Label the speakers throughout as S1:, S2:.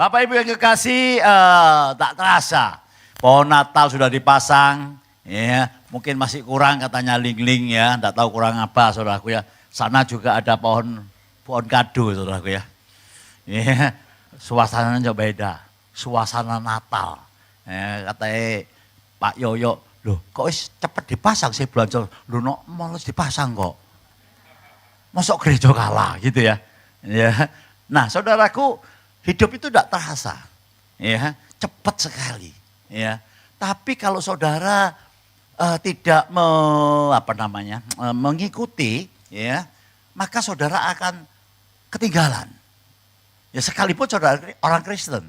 S1: Bapak Ibu yang kekasih, tak terasa pohon Natal sudah dipasang, ya mungkin masih kurang katanya ling-ling ya, tidak tahu kurang apa saudaraku ya. Sana juga ada pohon kado saudaraku ya. Ya, suasananya beda, suasana Natal. Ya, katanya Pak Yoyo, loh kok cepet dipasang sih belanja, loh no, malas dipasang kok. Masuk gereja kalah gitu ya. Ya. Nah saudaraku, hidup itu tidak terasa, ya, cepat sekali, ya. Tapi kalau saudara tidak mengikuti, ya, maka saudara akan ketinggalan. Ya sekalipun saudara orang Kristen.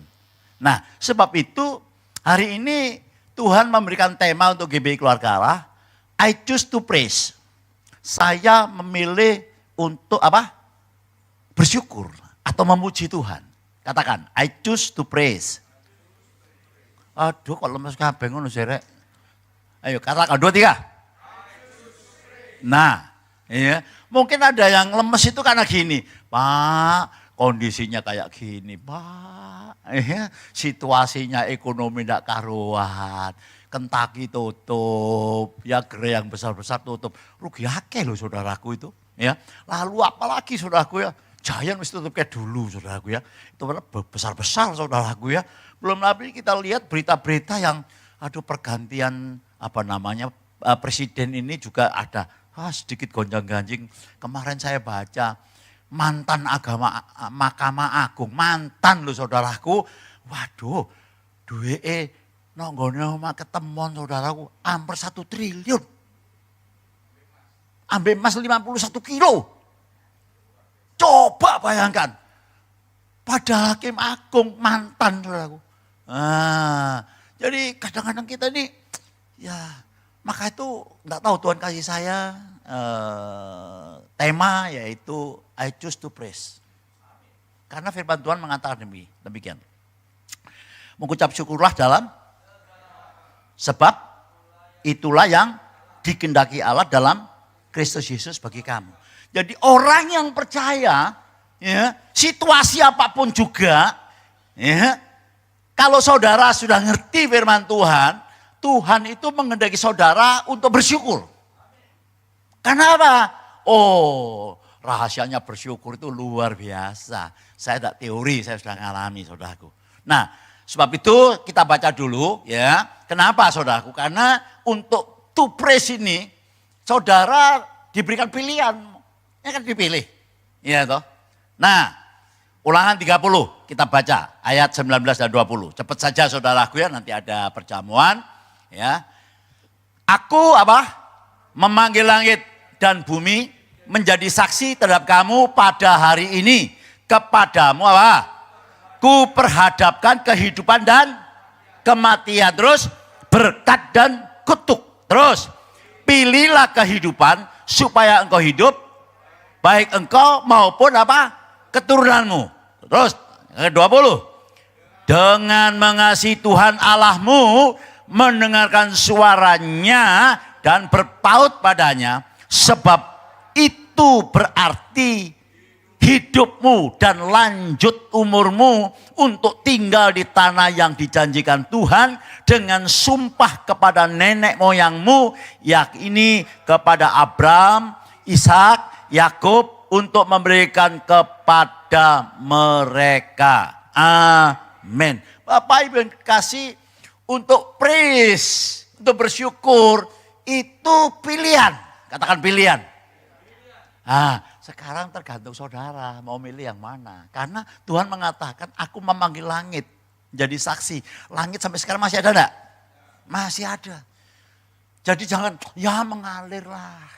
S1: Nah sebab itu hari ini Tuhan memberikan tema untuk GBI Keluarga Allah, I choose to praise. Saya memilih untuk bersyukur atau memuji Tuhan. Katakan, I choose to praise. Aduh, kok lemes kabeh ngono sirek. Ayo katakan 2, 3. Nah, ya, mungkin ada yang lemes itu karena gini, Pak, kondisinya kayak gini, Pak. Ya, situasinya ekonomi tidak karuan. Kentucky tutup, ya gerai yang besar-besar tutup. Rugi akeh loh saudaraku itu. Ya, lalu apalagi saudaraku ya. Giant mesti tutup kayak dulu saudaraku ya. Itu besar-besar saudaraku ya. Belum lagi kita lihat berita-berita yang pergantian presiden ini juga ada sedikit gonjang-ganjing. Kemarin saya baca mantan Mahkamah Agung, mantan loh saudaraku. Waduh, duwe nonggone omah ketemuan saudaraku hampir 1 triliun. Ambil emas 51 kilo. Coba bayangkan, pada hakim agung mantan saudaraku. Jadi kadang-kadang kita ini, ya maka itu enggak tahu Tuhan kasih saya tema yaitu I choose to praise. Karena firman Tuhan mengatakan demikian. Mengucap syukurlah dalam sebab itulah yang dikehendaki Allah dalam Kristus Yesus bagi kamu. Jadi orang yang percaya, ya, situasi apapun juga, ya, kalau saudara sudah ngerti firman Tuhan, Tuhan itu menghendaki saudara untuk bersyukur. Karena apa? Oh, rahasianya bersyukur itu luar biasa. Saya tidak teori, saya sudah ngalami saudaraku. Nah, sebab itu kita baca dulu ya. Kenapa saudaraku? Karena untuk to praise ini, saudara diberikan pilihan. Ya kan dipilih, ya toh. Nah, Ulangan 30 kita baca ayat 19 dan 20. Cepat saja saudaraku ya, nanti ada perjamuan ya. Aku memanggil langit dan bumi menjadi saksi terhadap kamu pada hari ini. Kepadamu ku perhadapkan kehidupan dan kematian. Terus berkat dan kutuk. Terus pilihlah kehidupan supaya engkau hidup. Baik engkau maupun keturunanmu. Terus 20. Dengan mengasihi Tuhan Allahmu, mendengarkan suaranya dan berpaut padanya. Sebab itu berarti hidupmu dan lanjut umurmu untuk tinggal di tanah yang dijanjikan Tuhan dengan sumpah kepada nenek moyangmu, yakni kepada Abraham, Ishak, Yakub untuk memberikan kepada mereka. Amin. Bapak Ibu yang kasih, untuk praise, untuk bersyukur itu pilihan. Katakan pilihan. Sekarang tergantung saudara mau milih yang mana. Karena Tuhan mengatakan aku memanggil langit jadi saksi. Langit sampai sekarang masih ada enggak? Masih ada. Jadi jangan ya mengalirlah.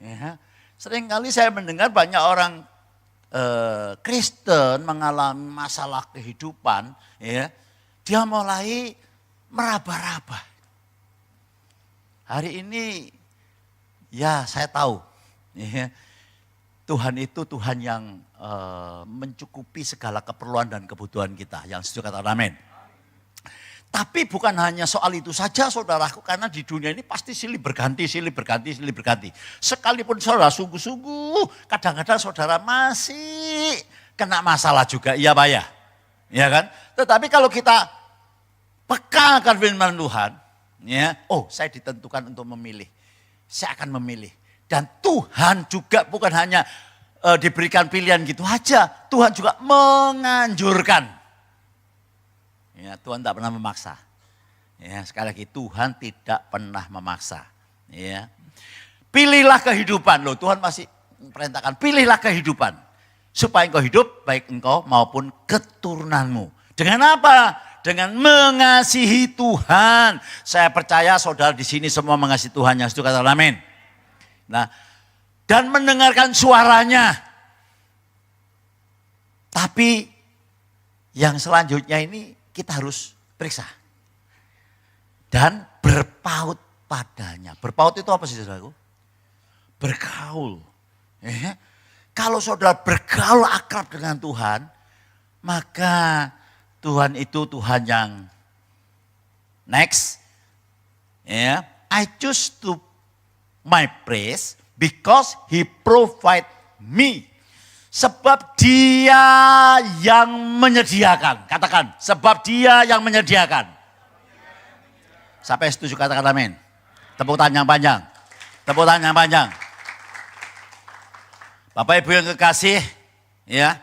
S1: Ya. Seringkali saya mendengar banyak orang Kristen mengalami masalah kehidupan, ya, dia mulai meraba-raba. Hari ini, ya saya tahu, ya, Tuhan itu Tuhan yang mencukupi segala keperluan dan kebutuhan kita. Yang setuju kata amin. Tapi bukan hanya soal itu saja saudaraku, karena di dunia ini pasti silih berganti. Sekalipun saudara sungguh-sungguh, kadang-kadang saudara masih kena masalah juga, iya Pak ya. Ya kan? Tetapi kalau kita peka akan firman Tuhan, ya, oh saya ditentukan untuk memilih. Saya akan memilih. Dan Tuhan juga bukan hanya diberikan pilihan gitu aja. Tuhan juga menganjurkan. Ya, Tuhan tidak pernah memaksa. Ya, sekali lagi Tuhan tidak pernah memaksa. Ya. Pilihlah kehidupan. Loh, Tuhan masih perintahkan, pilihlah kehidupan. Supaya engkau hidup, baik engkau maupun keturunanmu. Dengan apa? Dengan mengasihi Tuhan. Saya percaya saudara di sini semua mengasihi Tuhan. Yang setuju katakan amin. Nah, dan mendengarkan suaranya. Tapi yang selanjutnya ini kita harus periksa. Dan berpaut padanya. Berpaut itu apa sih saudaraku? Bergaul. Kalau saudara bergaul akrab dengan Tuhan, maka Tuhan itu Tuhan yang next. I choose to my praise because he provide me. Sebab dia yang menyediakan. Katakan, sebab dia yang menyediakan. Sampai setuju katakan amin. Tepuk tangan yang panjang. Tepuk tangan yang panjang. Bapak Ibu yang kekasih, ya.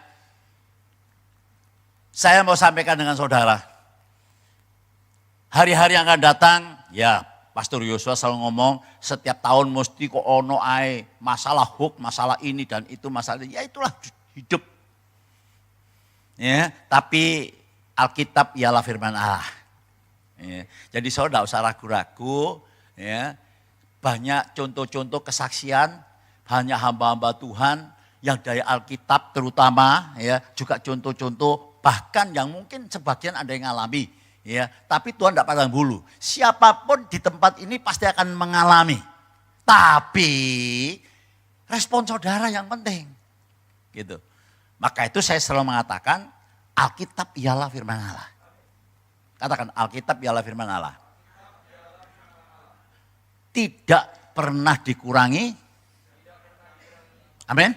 S1: Saya mau sampaikan dengan saudara. Hari-hari yang akan datang, ya Pastor Yosua selalu ngomong setiap tahun mesti kok ono ae masalah hoax, masalah ini dan itu masalah ini. Ya itulah hidup. Ya, tapi Alkitab ialah firman Allah. Ya, jadi saudara tidak usah ragu-ragu. Ya, banyak contoh-contoh kesaksian, hanya hamba-hamba Tuhan yang dari Alkitab terutama, ya juga contoh-contoh bahkan yang mungkin sebagian ada yang alami. Ya, tapi Tuhan tidak pandang bulu. Siapapun di tempat ini pasti akan mengalami. Tapi respon saudara yang penting. Gitu. Maka itu saya selalu mengatakan Alkitab ialah firman Allah. Katakan Alkitab ialah firman Allah. Tidak pernah dikurangi. Amin.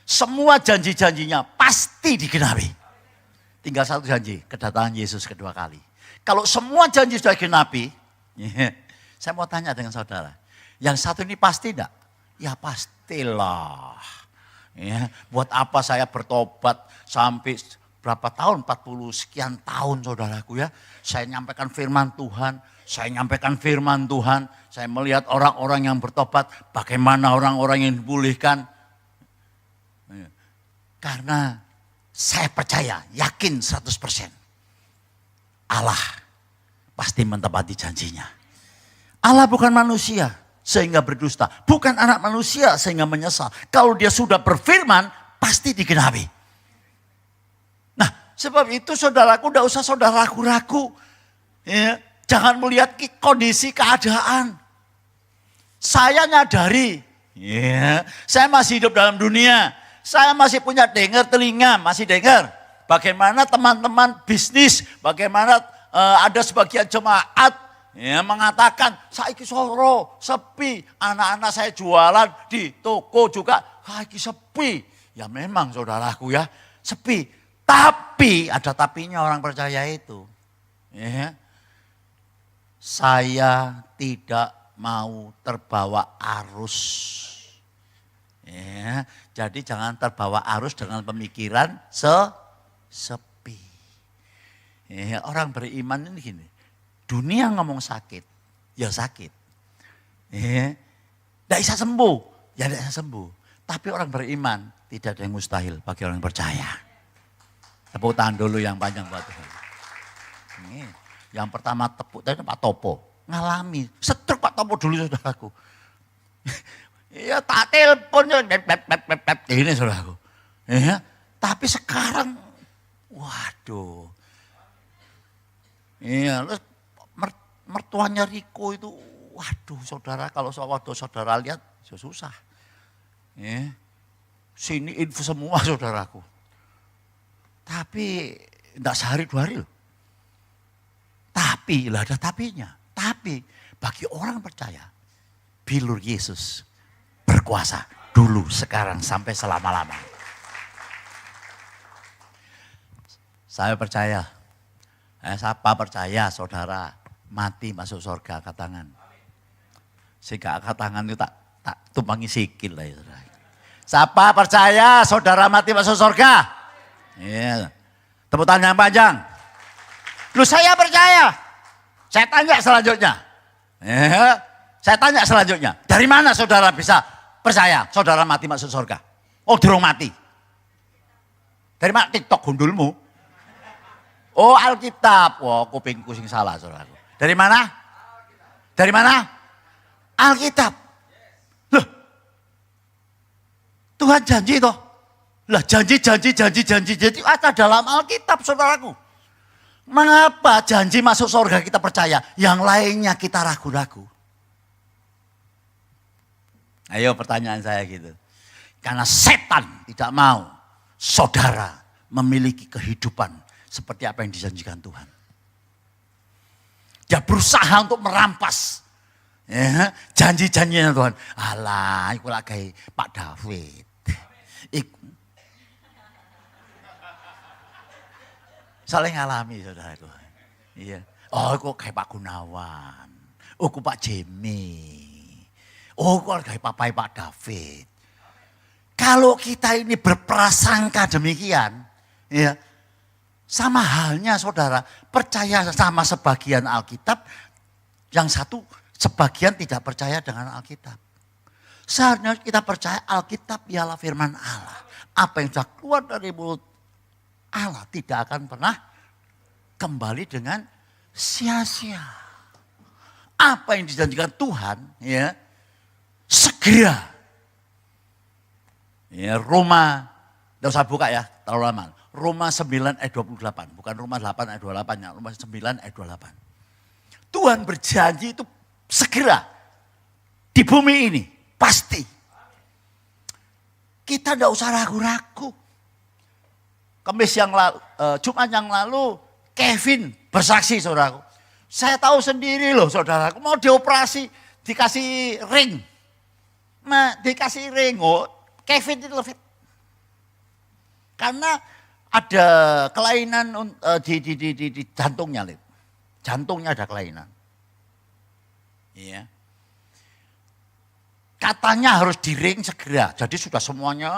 S1: Semua janji-janjinya pasti digenapi. Tinggal satu janji, kedatangan Yesus kedua kali. Kalau semua janji sudah digenapi, saya mau tanya dengan saudara. Yang satu ini pasti enggak? Ya pastilah. Ya, buat apa saya bertobat sampai berapa tahun, 40 sekian tahun saudaraku ya. Saya nyampaikan firman Tuhan, saya melihat orang-orang yang bertobat, bagaimana orang-orang yang dipulihkan. Karena saya percaya, yakin 100%. Allah pasti menepati janjinya. Allah bukan manusia sehingga berdusta. Bukan anak manusia sehingga menyesal. Kalau dia sudah berfirman, pasti digenapi. Nah, sebab itu saudaraku, tidak usah saudara ragu-ragu. Ya, jangan melihat kondisi keadaan. Saya nyadari, ya, saya masih hidup dalam dunia. Saya masih punya dengar telinga, masih dengar. Bagaimana teman-teman bisnis, bagaimana ada sebagian jemaat ya, mengatakan, saiki soro, sepi. Anak-anak saya jualan di toko juga, saiki sepi. Ya memang saudaraku ya, sepi. Tapi, ada tapinya orang percaya itu. Ya. Saya tidak mau terbawa arus. Ya, jadi jangan terbawa arus dengan pemikiran sepi. Ya, orang beriman ini gini, dunia ngomong sakit, ya sakit. Ya, tidak bisa sembuh, ya tidak bisa sembuh. Tapi orang beriman tidak ada yang mustahil bagi orang yang percaya. Tepuk tangan dulu yang panjang buat Tuhan. Ini, yang pertama tepuk tangan Pak Topo, ngalami, setruk Pak Topo dulu saudaraku. Ya tak telepon ini saudaraku. Ya, tapi sekarang waduh. Iya, mertuanya Riko itu waduh saudara, kalau saudara lihat susah. Ya, sini info semua saudaraku. Tapi enggak sehari 2 hari loh. Tapi lah ada tapinya. Tapi bagi orang percaya bilur Yesus berkuasa dulu, sekarang, sampai selama-lamanya. Saya percaya. Siapa percaya saudara mati masuk surga, angkat tangan. Sehingga angkat tangan itu tak tumpangi sikil lah. Saudara. Siapa percaya saudara mati masuk surga? Iya. Tepuk tangan yang panjang. Lu saya percaya. Saya tanya selanjutnya. Saya tanya selanjutnya. Dari mana saudara bisa percaya saudara mati masuk surga? Oh, durung mati. Dari mana? TikTok gundulmu. Oh, Alkitab. Oh, kupingku sing salah saudaraku. Dari mana? Dari mana? Alkitab. Loh. Tuhan janji toh. Lah janji ada dalam Alkitab saudaraku. Mengapa janji masuk surga kita percaya, yang lainnya kita ragu-ragu? Ayo pertanyaan saya gitu. Karena setan tidak mau saudara memiliki kehidupan seperti apa yang dijanjikan Tuhan. Dia berusaha untuk merampas janji-janjinya Tuhan. Alah, iku lagi Pak David. Saling ngalami saudaraku. Iya. Oh, kok kayak Pak Gunawan. Oh, kok Pak Jimmy. Oh, kok kayak Papai Pak David. Kalau kita ini berprasangka demikian, ya, sama halnya saudara, percaya sama sebagian Alkitab, yang satu sebagian tidak percaya dengan Alkitab. Seharusnya kita percaya Alkitab ialah firman Allah. Apa yang sudah keluar dari mulut Allah tidak akan pernah kembali dengan sia-sia. Apa yang dijanjikan Tuhan, ya, segera. Ya, Roma, tidak usah buka ya, terlalu lama. Roma 9 ayat 28, bukan Roma 8 ayat 28, ya, Roma 9 ayat 28. Tuhan berjanji itu segera di bumi ini, pasti. Kita tidak usah ragu-ragu. Kamis yang lalu, Jumat yang lalu, Kevin bersaksi saudaraku. Saya tahu sendiri loh saudaraku, mau dioperasi, dikasih ring. Nah, dikasih ring, oh, Kevin itu lebih. Karena ada kelainan di jantungnya, Lip. Jantungnya ada kelainan. Iya. Katanya harus di ring segera. Jadi sudah semuanya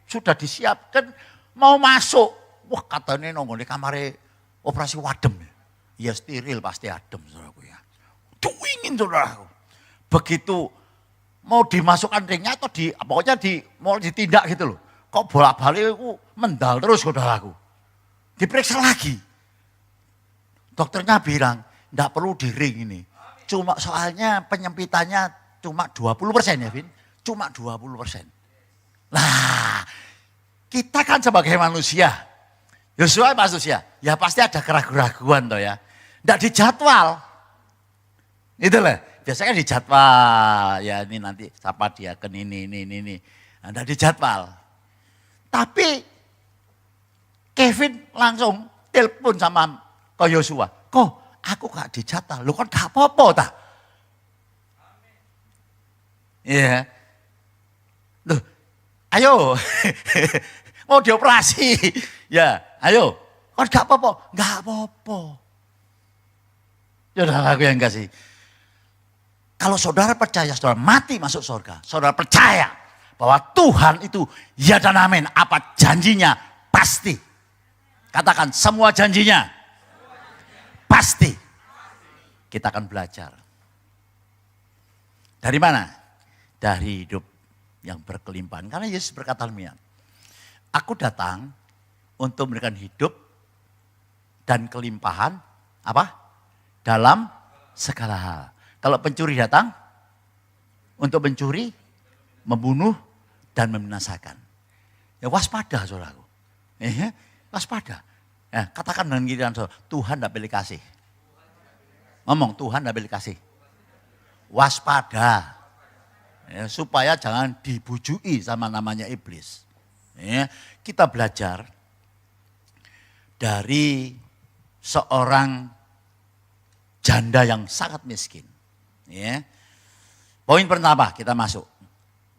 S1: sudah disiapkan mau masuk. Wah, katanya nongol di kamar operasi wadem. Ya steril pasti adem saudaraku ya. Ingin saudaraku. Begitu mau dimasukkan ringnya atau pokoknya mau ditindak gitu loh. Kok bolak-balik aku mendal terus saudaraku. Diperiksa lagi. Dokternya bilang, enggak perlu di ring ini. Cuma soalnya penyempitannya cuma 20% ya Vin. Cuma 20%. Nah, kita kan sebagai manusia. Yosua manusia. Ya pasti ada keraguan-keraguan toh ya. Enggak dijadwal. Itu lah. Biasanya dijadwal. Ya ini nanti siapa dia ke ini. Enggak dijadwal. Tapi Kevin langsung telepon sama ke Yosua. Kok aku gak dijadwal? Lu kan gak apa-apa tak? Iya. Loh, ayo. Mau dioperasi. Ya, ayo. Kan gak apa-apa? Gak apa-apa. Saudara aku yang kasih. Kalau saudara percaya, saudara mati masuk surga. Saudara percaya bahwa Tuhan itu ya dan amin. Apa janjinya? Pasti. Katakan semua janjinya. Pasti. Kita akan belajar. Dari mana? Dari hidup yang berkelimpahan. Karena Yesus berkata demikian. Aku datang untuk memberikan hidup dan kelimpahan apa? Dalam segala hal. Kalau pencuri datang untuk mencuri, membunuh, dan membinasakan. Ya waspada saudaraku. Waspada. Ya, katakan dengan giliran saudara, Tuhan tidak pilih kasih. Ngomong, Tuhan tidak pilih kasih. Waspada. Ya, supaya jangan dibujui sama namanya iblis. Ya, kita belajar dari seorang janda yang sangat miskin. Ya. Poin pertama kita masuk.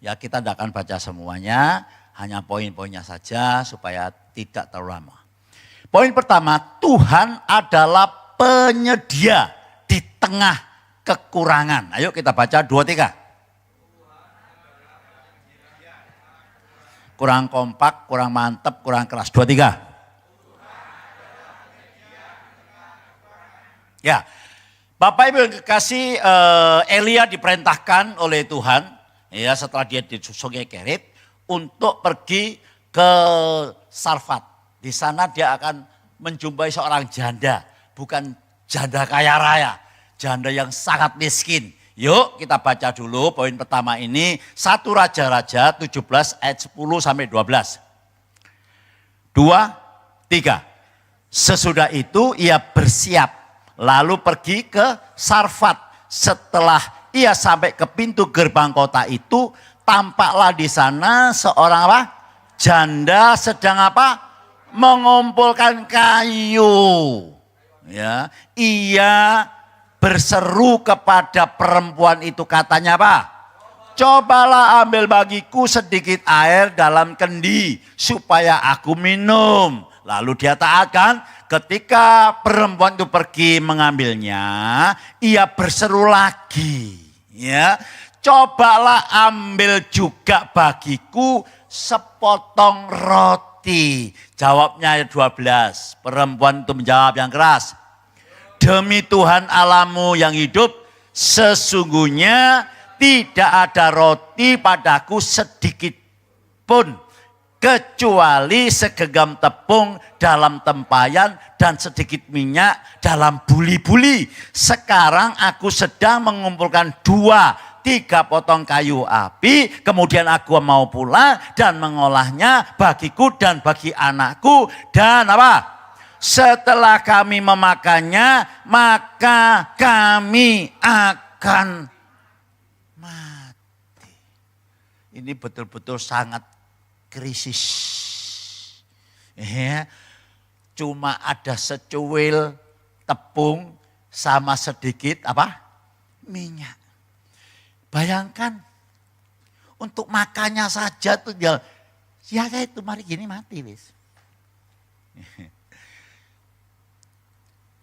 S1: Ya kita tidak akan baca semuanya, Hanya poin-poinnya saja supaya tidak terlalu lama. Poin pertama, Tuhan adalah penyedia di tengah kekurangan. Ayo kita baca 2-3. Kurang kompak, kurang mantep, kurang keras. 2-3. Ya, Bapak Ibu yang kekasih, Elia diperintahkan oleh Tuhan, ya setelah dia di Sungai Kerit, untuk pergi ke Sarfat. Di sana dia akan menjumpai seorang janda, bukan janda kaya raya, janda yang sangat miskin. Yuk kita baca dulu poin pertama ini, 1 Raja-Raja 17 ayat 10 sampai 12. 2-3. Sesudah itu ia bersiap, lalu pergi ke Sarfat. Setelah ia sampai ke pintu gerbang kota itu, tampaklah di sana seorang apa? Janda sedang apa? Mengumpulkan kayu. Ya, ia berseru kepada perempuan itu, katanya apa? Cobalah ambil bagiku sedikit air dalam kendi supaya aku minum. Lalu dia taatkan. Ketika perempuan itu pergi mengambilnya, ia berseru lagi, ya. Cobalah ambil juga bagiku sepotong roti. Jawabnya ayat 12. Perempuan itu menjawab yang keras. Demi Tuhan Allahmu yang hidup, sesungguhnya tidak ada roti padaku sedikit pun, kecuali segenggam tepung dalam tempayan dan sedikit minyak dalam buli-buli. Sekarang aku sedang mengumpulkan 2-3 potong kayu api, kemudian aku mau pulang dan mengolahnya bagiku dan bagi anakku, dan apa? Setelah kami memakannya, maka kami akan mati. Ini betul-betul sangat krisis. Ya, cuma ada secuil tepung sama sedikit apa? Minyak. Bayangkan untuk makannya saja tuh ya itu mari gini mati wis.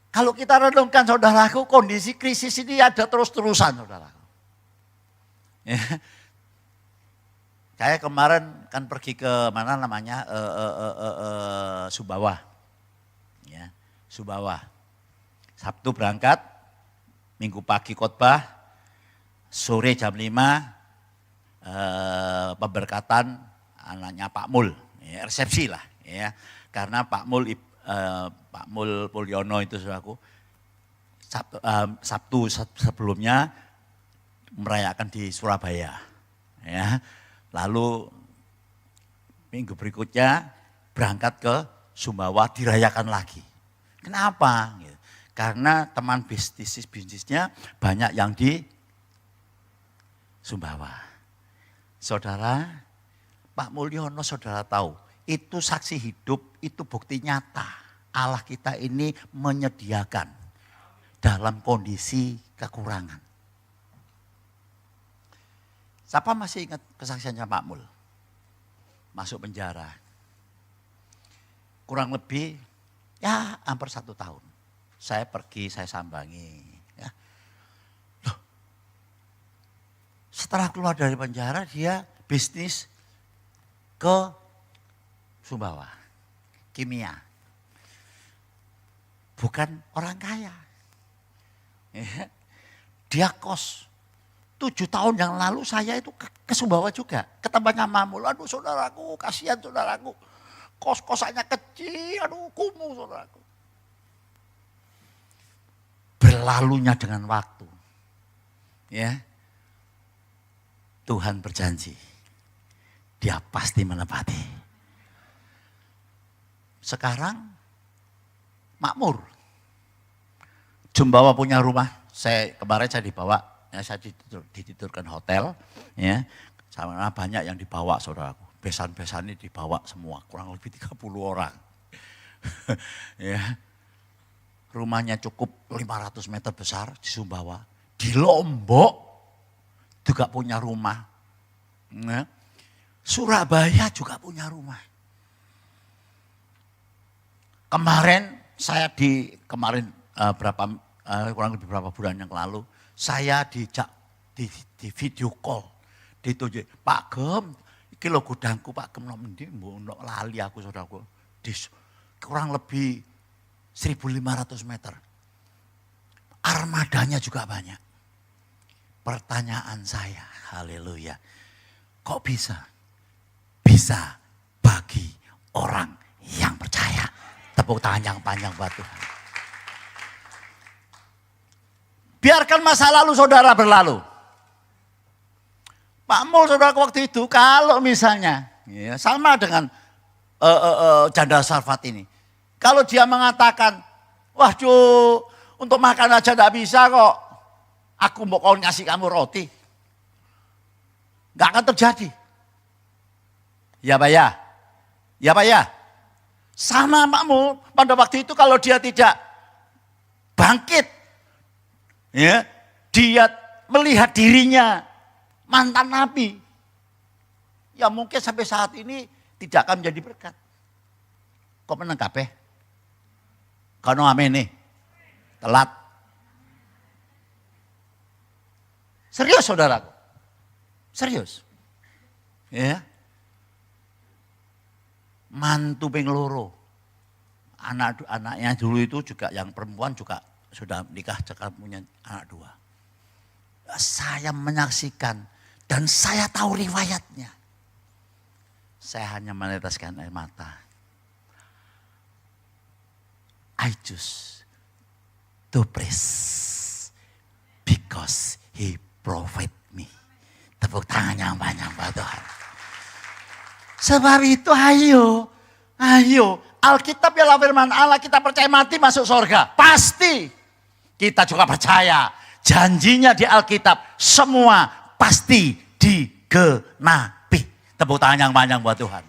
S1: Kalau kita renungkan saudaraku, kondisi krisis ini ada terus-terusan saudaraku. Ya. Saya kemarin kan pergi ke mana namanya Sumbawa, ya Sumbawa. Sabtu berangkat, Minggu pagi khotbah, sore jam 5 pemberkatan anaknya Pak Mul, ya, resepsi lah, ya. Karena Pak Mul Pulyono itu saudaraku, Sabtu sebelumnya merayakan di Surabaya, ya. Lalu minggu berikutnya berangkat ke Sumbawa dirayakan lagi. Kenapa? Karena teman bisnisnya banyak yang di Sumbawa. Saudara, Pak Mulyono saudara tahu, itu saksi hidup, itu bukti nyata. Allah kita ini menyediakan dalam kondisi kekurangan. Siapa masih ingat kesaksiannya Pak Mul? Masuk penjara. Kurang lebih ya hampir 1 tahun. Saya pergi, saya sambangi. Ya. Loh, setelah keluar dari penjara dia bisnis ke Sumbawa. Kimia. Bukan orang kaya. Ya. Dia kos. 7 tahun yang lalu saya itu ke Sumbawa juga. Ke tempatnya Mamul. Aduh saudaraku, kasihan saudaraku. Kos-kosannya kecil, aduh kumuh saudaraku. Berlalunya dengan waktu. Ya. Tuhan berjanji. Dia pasti menepati. Sekarang makmur. Sumbawa punya rumah. Kemarin saya dibawa. Ya, saya ditidurkan hotel, ya, sama banyak yang dibawa saudaraku. Besan-besan ini dibawa semua, kurang lebih 30 orang. Ya. Rumahnya cukup 500 meter besar di Sumbawa. Di Lombok juga punya rumah. Ya. Surabaya juga punya rumah. Kemarin saya kurang lebih berapa bulan yang lalu, saya di video call, ditunjuk, Pak Gem, iki lho gudangku Pak Gem nomendi, mbok lali aku saudaraku. Kurang lebih 1.500 meter. Armadanya juga banyak. Pertanyaan saya, haleluya, kok bisa? Bisa bagi orang yang percaya. Tepuk tangan yang panjang buat Tuhan. Biarkan masa lalu saudara berlalu. Pak Mul saudara waktu itu kalau misalnya ya, sama dengan janda Sarfat ini. Kalau dia mengatakan, waduh untuk makan aja tidak bisa kok. Aku mau kau ngasih kamu roti. Gak akan terjadi. Ya Pak ya. Ya Pak ya. Sama Pak Mul pada waktu itu kalau dia tidak bangkit. Ya, dia melihat dirinya mantan nabi. Ya mungkin sampai saat ini tidak akan menjadi berkat. Kok menang kabeh? Kono amin nih. Telat. Serius saudaraku. Serius. Ya. Mantu ping loro. Anaknya dulu itu juga yang perempuan juga sudah nikah, cekap punya anak 2. Saya menyaksikan dan saya tahu riwayatnya. Saya hanya meneteskan air mata. I choose to praise because he provide me. Tepuk tangan yang banyak buat Tuhan. Sebab itu ayo. Alkitab ialah firman Allah, kita percaya mati masuk surga. Pasti. Kita juga percaya janjinya di Alkitab semua pasti digenapi. Tepuk tangan yang panjang buat Tuhan.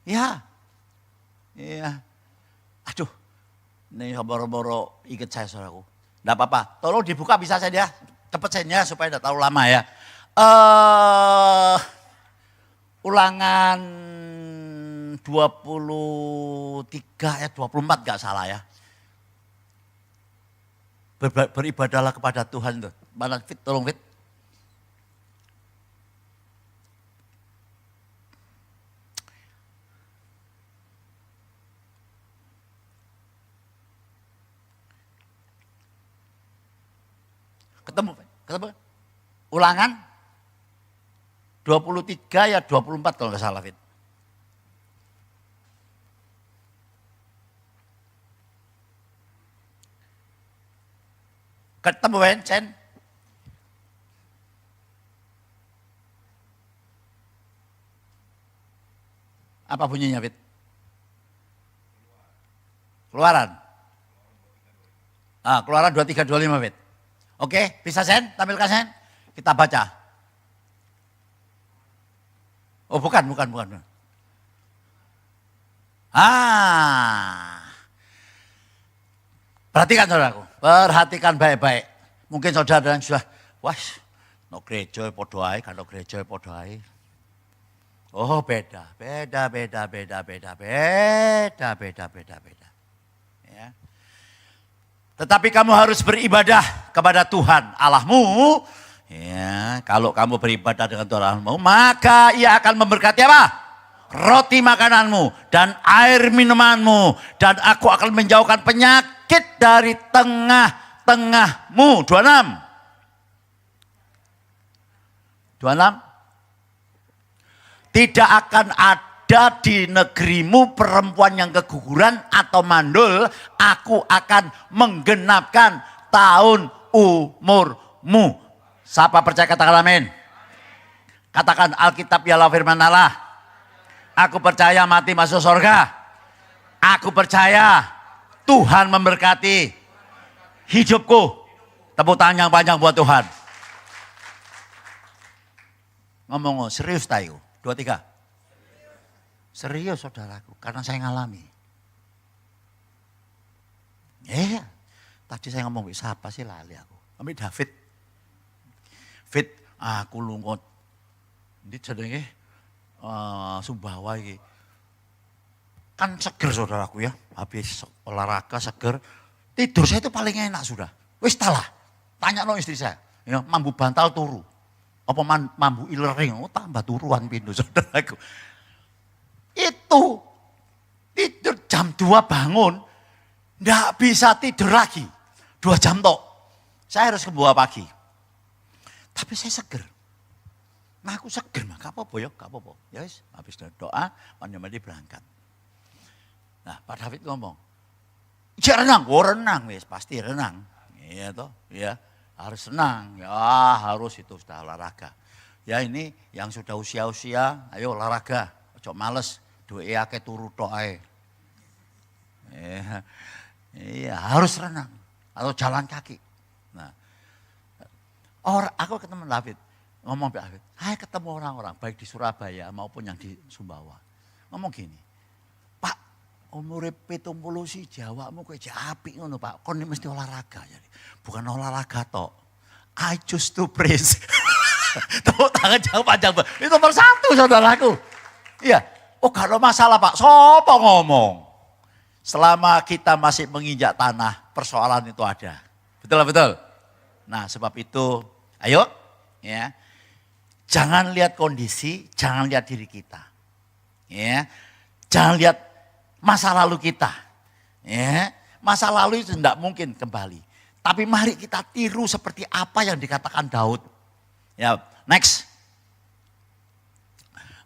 S1: Ya. Aduh, ini boro-boro ikut saya saudaraku. Tidak apa-apa, tolong dibuka bisa saja. Cepat saja supaya tidak terlalu lama ya. Ulangan 23 ayat 24 gak salah ya. Beribadahlah kepada Tuhan itu. Mana Fit, tolong Fit. Ketemu. Ulangan 23 ya 24 kalau nggak salah Fit. Ketemu Chen. Apa bunyinya Fit? Keluaran. Keluaran 23-25 Fit. Oke, bisa Sen? Tampilkan Sen? Kita baca. Oh bukan. Perhatikan saudaraku, perhatikan baik-baik. Mungkin saudara yang sudah, no gereja podo ae, kan no gereja podo ae. Oh beda. Ya. Tetapi kamu harus beribadah kepada Tuhan Allahmu. Ya, kalau kamu beribadah dengan Tuhan Allahmu, maka Ia akan memberkati apa? Roti makananmu dan air minumanmu, dan aku akan menjauhkan penyakit dari tengah-tengahmu. 26. Tidak akan ada di negerimu perempuan yang keguguran atau mandul. Aku akan menggenapkan tahun umurmu. Siapa percaya katakan amin. Katakan Alkitab ialah firman Allah. Aku percaya mati masuk surga. Aku percaya Tuhan memberkati hidupku. Tepuk tangan yang panjang buat Tuhan. Ngomong serius tayo. 23. Serius saudaraku, karena saya ngalami. Tadi saya ngomong siapa sih lali aku. Ambil David. Aku lunga ndi jenenge Sumbawa iki. Kan seger saudaraku ya, habis olahraga seger. Tidur saya itu paling enak sudah. Wis talah, tanya no istri saya. Ya, mambu bantal turu. Apa mambu ilering, tambah turuan pindu saudaraku. Itu, tidur jam 2 bangun, nggak bisa tidur lagi. 2 jam tok. Saya harus ke bawah pagi. Tapi saya seger. Nah aku seger mah, gak apa-apa ya, gak apa-apa. Ya wis, habis doa, mandi berangkat. Nah Pak David ngomong, ya renang, renang wis, pasti renang. Iya toh, ya harus renang, ya harus itu sudah olahraga. Ya ini yang sudah usia-usia, ayo olahraga, ojo males, duwe akeh turu tok ae. Iya, harus renang atau jalan kaki. Nah, aku ketemu David, ngomong Pak David, hai ketemu orang-orang baik di Surabaya maupun yang di Sumbawa. Ngomong gini, Pak, umur 70 sih Jawamu kayak apik ngono Pak. Kon ini mesti olahraga jadi. Bukan olahraga tok. I choose to praise. Tepuk tangan jauh panjang. Itu nomor 1 saudaraku. Iya. Oh kalau masalah Pak, sopo ngomong. Selama kita masih menginjak tanah, persoalan itu ada. Betul. Nah sebab itu, ayo ya. Jangan lihat kondisi, jangan lihat diri kita. Ya. Jangan lihat masa lalu kita. Ya. Masa lalu itu tidak mungkin kembali. Tapi mari kita tiru seperti apa yang dikatakan Daud. Ya, next.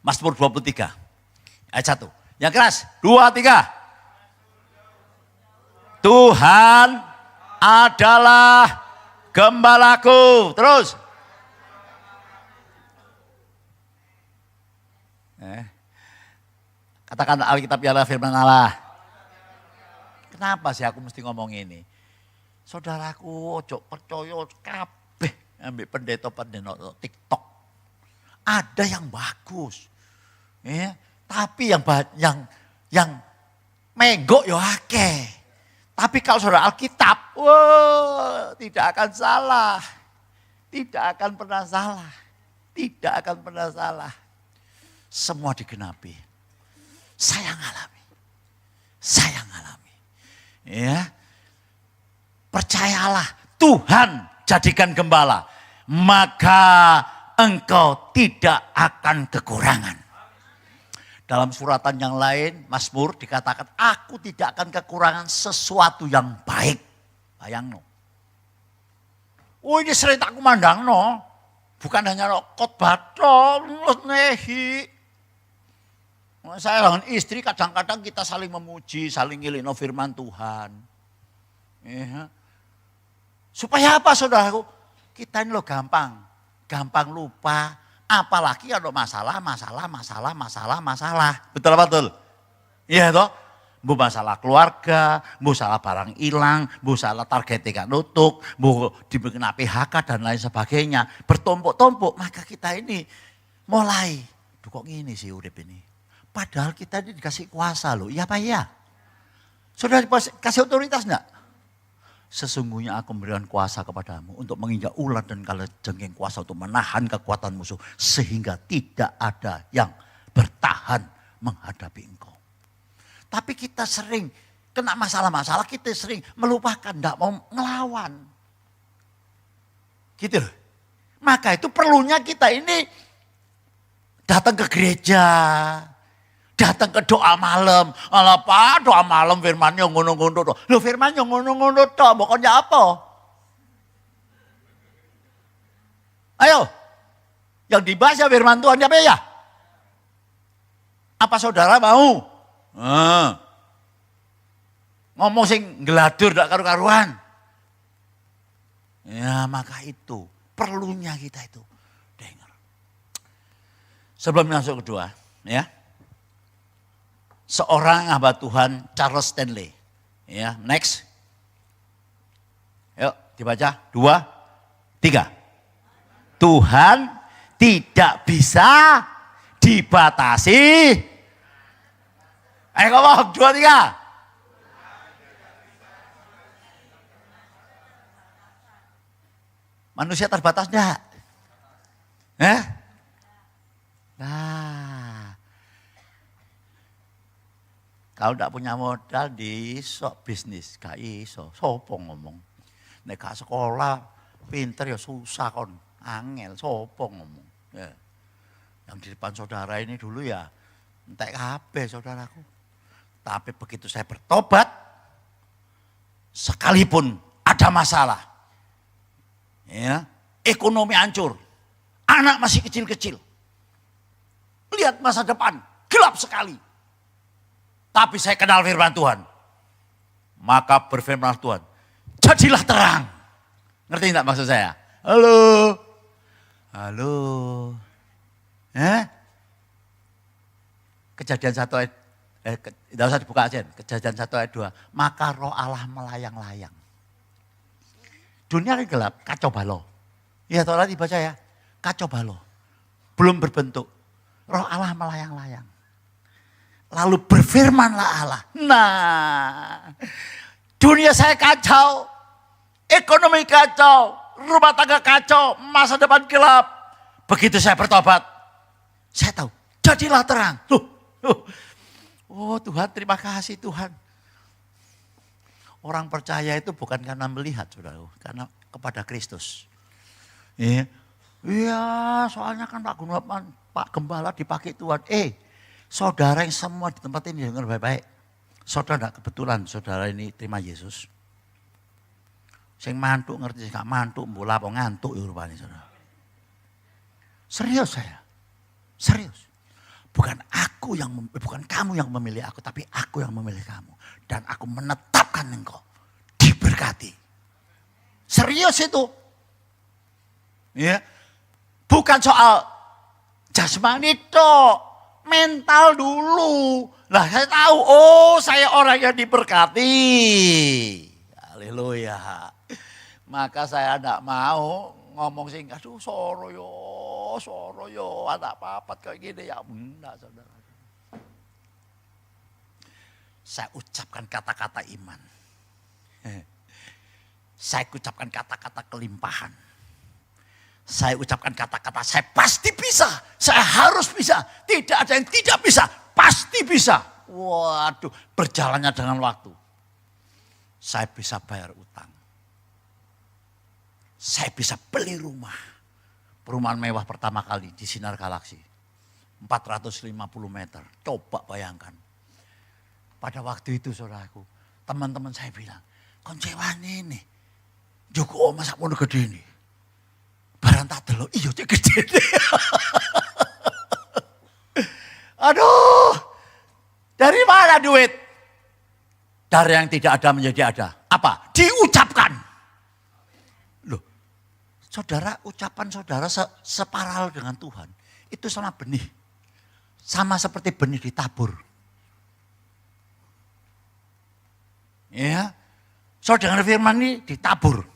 S1: Mazmur 23 ayat 1. Yang keras, 2, 3. Tuhan adalah gembalaku. Terus. Katakan Alkitab ialah firman Allah. Kenapa sih aku mesti ngomong ini? Saudaraku, ojo percaya kabeh ambek pendeta-pendeta TikTok. Ada yang bagus. Ya, tapi yang menggok ya akeh. Tapi kalau saudara Alkitab, tidak akan salah. Tidak akan pernah salah. Tidak akan pernah salah. Semua digenapi. Saya ngalami. Ya. Percayalah Tuhan jadikan gembala. Maka engkau tidak akan kekurangan. Dalam suratan yang lain, Mazmur dikatakan, aku tidak akan kekurangan sesuatu yang baik. Bayang no. Oh ini sering tak kumandang no. Bukan hanya khotbah tok, nehi. Saya dengan istri kadang-kadang kita saling memuji, saling ngilikno firman Tuhan. Ya. Supaya apa saudaraku? Kita ini loh gampang lupa. Apalagi kalau masalah. Betul apa betul? Iya toh? Bu masalah keluarga, bu salah barang hilang, bu salah targetnya gak nutuk, bu diberikan PHK dan lain sebagainya. Bertumpuk-tumpuk, maka kita ini mulai, duh kok gini sih urip ini. Padahal kita ini dikasih kuasa loh, iya apa iya? Sudah dikasih otoritas enggak? Sesungguhnya aku memberikan kuasa kepadamu untuk menginjak ular dan kalajengking, kuasa untuk menahan kekuatan musuh. Sehingga tidak ada yang bertahan menghadapi engkau. Tapi kita sering kena masalah-masalah, kita sering melupakan, tidak mau ngelawan. Gitu loh. Maka itu perlunya kita ini datang ke gereja. Datang ke doa malam. Apa doa malam firmannya ngono-ngono tok. Lho firmannya ngono-ngono tok, pokoknya apa? Ayo. Yang dibahas ya firman Tuhan apa ya? Apa saudara mau? Ngomong sing ngeladur dak karu-karuan. Ya maka itu perlunya kita itu dengar. Sebelum masuk kedua, ya. Seorang hamba Tuhan Charles Stanley. Ya, next. Yuk, dibaca 2, 3. Tuhan tidak bisa dibatasi. Ayo ngomong 2, 3. Manusia terbatas enggak? Nah, kalau tidak punya modal di bisnis, gak iso. Sopo ngomong. Nek gak sekolah, pinter ya susah kon. Angel, sopo ngomong. Ya. Yang di depan saudara ini dulu ya, entek kabeh saudaraku. Tapi begitu saya bertobat, sekalipun ada masalah, ya, ekonomi hancur, anak masih kecil-kecil, lihat masa depan gelap sekali. Tapi saya kenal firman Tuhan, maka berfirman Tuhan, jadilah terang. Ngerti enggak maksud saya? Halo, halo, Kejadian 1 ayat, tidak usah dibuka aja, Kejadian 1 ayat 2. Maka roh Allah melayang-layang. Dunia kan gelap, kacau balau. Ya tolong dibaca ya, kacau balau. Belum berbentuk, roh Allah melayang-layang. Lalu berfirmanlah Allah. Nah, dunia saya kacau, ekonomi kacau, rumah tangga kacau, masa depan gelap. Begitu saya bertobat, saya tahu, jadilah terang. Oh Tuhan, terima kasih Tuhan. Orang percaya itu bukan karena melihat, saudara, karena kepada Kristus. Iya, soalnya kan Pak Gembala dipakai Tuhan. Saudara yang semua di tempat ini dengar baik-baik. Saudara tidak kebetulan, saudara ini terima Yesus. Sing mantuk ngerti, sing gak mantuk, bola apa ngantuk ya rupanya saudara. Serius saya, serius. Bukan kamu yang memilih aku, tapi aku yang memilih kamu. Dan aku menetapkan engkau diberkati. Serius itu. Ya. Bukan soal jasmani tok. Mental dulu. Lah saya tahu, saya orang yang diberkati. Haleluya. Maka saya tidak mau ngomong sing aduh soro yo, ada apa-apa kayak gini ya. Enggak, saudara. Saya ucapkan kata-kata iman. Saya ucapkan kata-kata kelimpahan. Saya ucapkan kata-kata saya pasti bisa, saya harus bisa, tidak ada yang tidak bisa, pasti bisa. Waduh, berjalannya dengan waktu. Saya bisa bayar utang. Saya bisa beli rumah. Perumahan mewah pertama kali di Sinar Galaksi. 450 meter, coba bayangkan. Pada waktu itu saudaraku, teman-teman saya bilang, koncewan ini, Joko masa mau gede ini. Barang tak delok, iya cek gede. Aduh, dari mana duit? Dari yang tidak ada menjadi ada. Apa? Diucapkan. Loh, saudara, ucapan saudara separal dengan Tuhan. Itu sama benih. Sama seperti benih ditabur. Ya, saudara firman ini ditabur.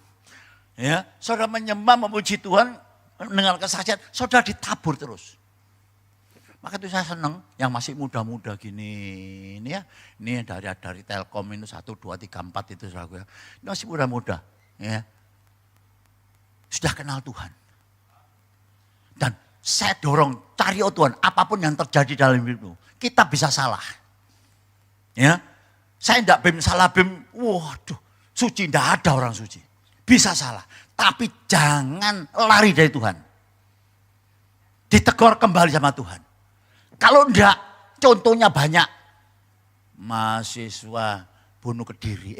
S1: Ya, saudara menyembah, memuji Tuhan dengan kesaksian, saudara ditabur terus. Maka itu saya senang yang masih muda-muda gini ini ya. Ini dari Telkom ini 1, 2, 3, 4 itu saudara ya. Ini masih muda-muda ya. Sudah kenal Tuhan. Dan saya dorong cari Tuhan apapun yang terjadi dalam hidupmu. Kita bisa salah. Ya. Saya tidak salah waduh, suci tidak ada orang suci. Bisa salah, tapi jangan lari dari Tuhan. Ditegur kembali sama Tuhan. Kalau enggak, contohnya banyak. Mahasiswa bunuh diri.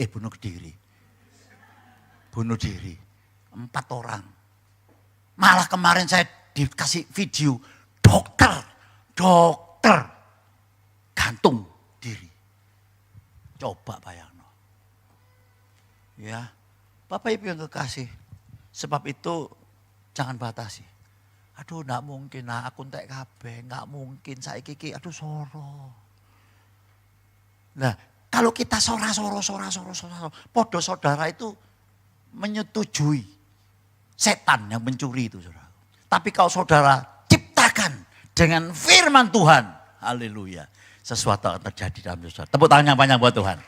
S1: Bunuh diri. 4 orang. Malah kemarin saya dikasih video, dokter gantung diri. Coba bayangno. Ya. Bapak Ibu yang kekasih, sebab itu jangan batasi. Aduh, enggak mungkin, aku entek kabeh, enggak mungkin, saiki iki, aduh soro. Nah, kalau kita soro, podo saudara itu menyetujui setan yang mencuri itu, saudara. Tapi kalau saudara ciptakan dengan firman Tuhan, haleluya, sesuatu akan terjadi dalam saudara. Tepuk tangan yang banyak buat Tuhan.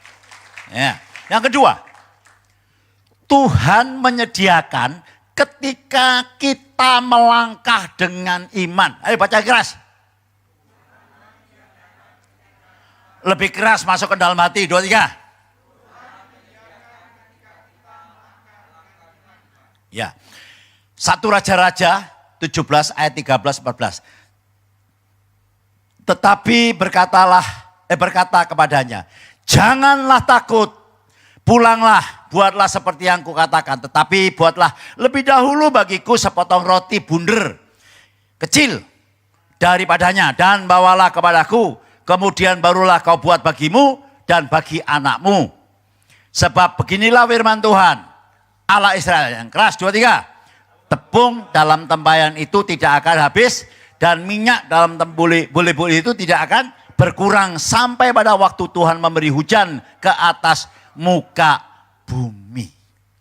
S1: Ya. Yang kedua, Tuhan menyediakan ketika kita melangkah dengan iman. Ayo baca keras. Lebih keras masuk ke dalam hati. 2, 3. Ya. 1 Raja-Raja 17 ayat 13 14. Tetapi berkata kepadanya, janganlah takut, pulanglah, buatlah seperti yang kukatakan. Tetapi buatlah lebih dahulu bagiku sepotong roti bunder kecil daripadanya dan bawalah kepadaku. Kemudian barulah kau buat bagimu dan bagi anakmu. Sebab beginilah firman Tuhan, Allah Israel. Yang keras, 2, 3. Tepung dalam tempayan itu tidak akan habis dan minyak dalam bule-bule itu tidak akan berkurang sampai pada waktu Tuhan memberi hujan ke atas muka bumi.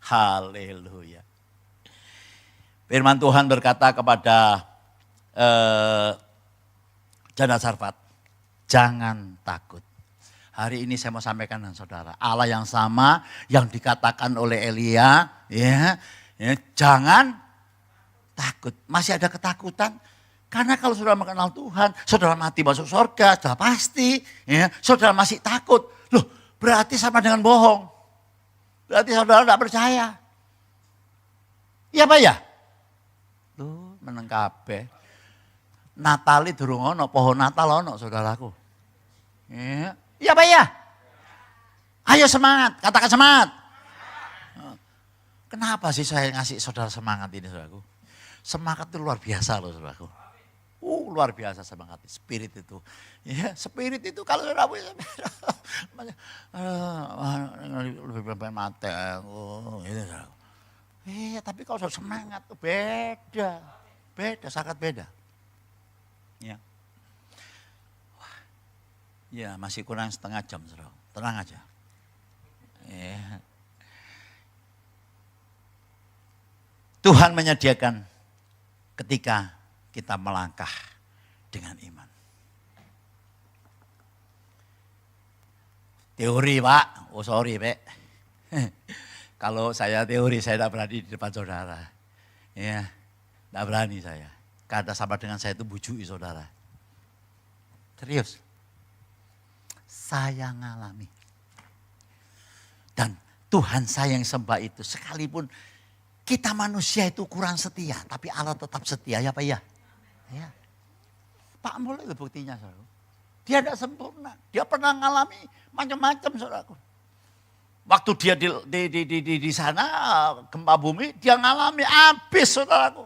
S1: Haleluya. Firman Tuhan berkata kepada Janda Sarfat, jangan takut. Hari ini saya mau sampaikan dengan saudara, Allah yang sama yang dikatakan oleh Elia, ya, jangan takut. Masih ada ketakutan? Karena kalau saudara mengenal Tuhan, saudara mati masuk surga, sudah pasti. Ya, saudara masih takut. Loh, berarti sama dengan bohong. Berarti saudara tidak percaya. Iya Pak ya? Loh, meneng kabeh. Natali durung ono, pohon Natal ono saudaraku. Iya Pak ya? Ayo semangat, katakan semangat. Kenapa sih saya ngasih saudara semangat ini saudaraku? Semangat itu luar biasa loh saudaraku. Luar biasa semangat, spirit itu. Ya, spirit itu kalau sudah punya lebih baik mati. Tapi kalau sudah semangat tuh beda. Beda, sangat beda. Ya. Ya, masih kurang setengah jam, saudara. Tenang aja. Ya. Tuhan menyediakan ketika kita melangkah dengan iman. Teori Pak, sorry Pak. Kalau saya teori saya tidak berani di depan saudara. Ya, tidak berani saya. Karena sama dengan saya itu bujui saudara. Serius. Saya ngalami. Dan Tuhan saya yang sembah itu sekalipun kita manusia itu kurang setia, tapi Allah tetap setia ya Pak ya. Ya. Pak Mulai itu buktinya saudara. Dia tidak sempurna. Dia pernah mengalami macam-macam saudaraku. Waktu dia di sana gempa bumi, dia mengalami habis saudaraku.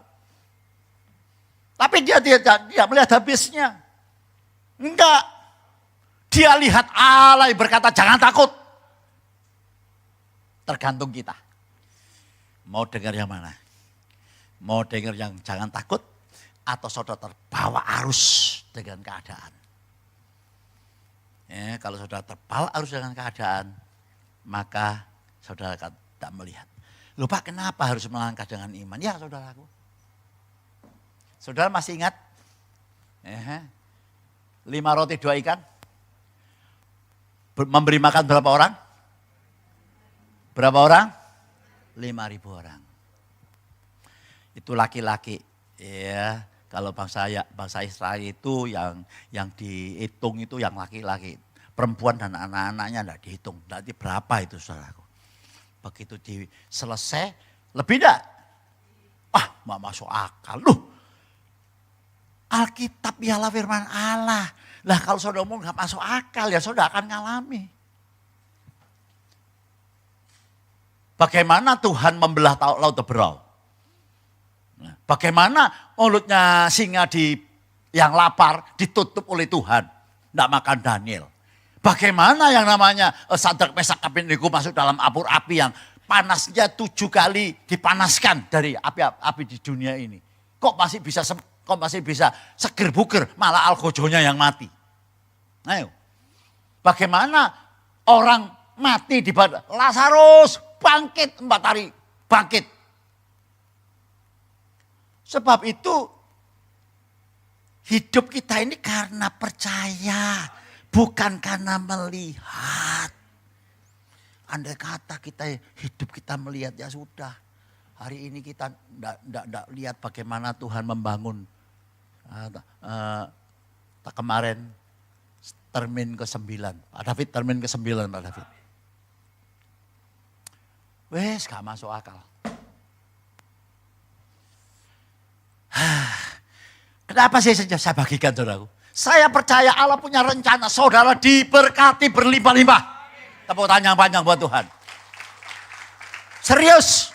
S1: Tapi dia melihat habisnya. Enggak. Dia lihat Allah yang berkata jangan takut. Tergantung kita. Mau dengar yang mana? Mau dengar yang jangan takut? Atau saudara terbawa arus dengan keadaan. Ya, kalau saudara terbawa arus dengan keadaan, maka saudara akan tak melihat. Loh Pak, kenapa harus melangkah dengan iman? Ya saudaraku. Saudara masih ingat? 5 roti 2 ikan. Memberi makan berapa orang? Berapa orang? 5.000 orang. Itu laki-laki. Ya. Kalau bangsa Israel itu yang dihitung itu yang laki-laki. Perempuan dan anak-anaknya tidak dihitung. Nanti berapa itu saudaraku. Begitu selesai, lebih tidak? Mau masuk akal. Loh, Alkitab ialah firman Allah. Lah kalau saudara ngomong gak masuk akal ya saudara akan ngalami. Bagaimana Tuhan membelah laut Teberau? Bagaimana mulutnya singa yang lapar ditutup oleh Tuhan. Tidak makan Daniel. Bagaimana yang namanya Sadrak Mesak Abednego masuk dalam api yang panasnya 7 kali dipanaskan dari api di dunia ini. Kok masih bisa seger buger, malah algojonya yang mati. Ayo. Bagaimana orang mati di badan Lazarus bangkit 4 hari, bangkit. Sebab itu hidup kita ini karena percaya, bukan karena melihat. Andai kata hidup kita melihat ya sudah. Hari ini kita tidak lihat bagaimana Tuhan membangun. Kemarin termin ke-9. Pak David termin ke-9 Pak David. Wes gak masuk akal. Kenapa saya bagikan saudaraku? Saya percaya Allah punya rencana. Saudara diberkati berlimpah-limpah. Tepuk tangan panjang buat Tuhan. Serius.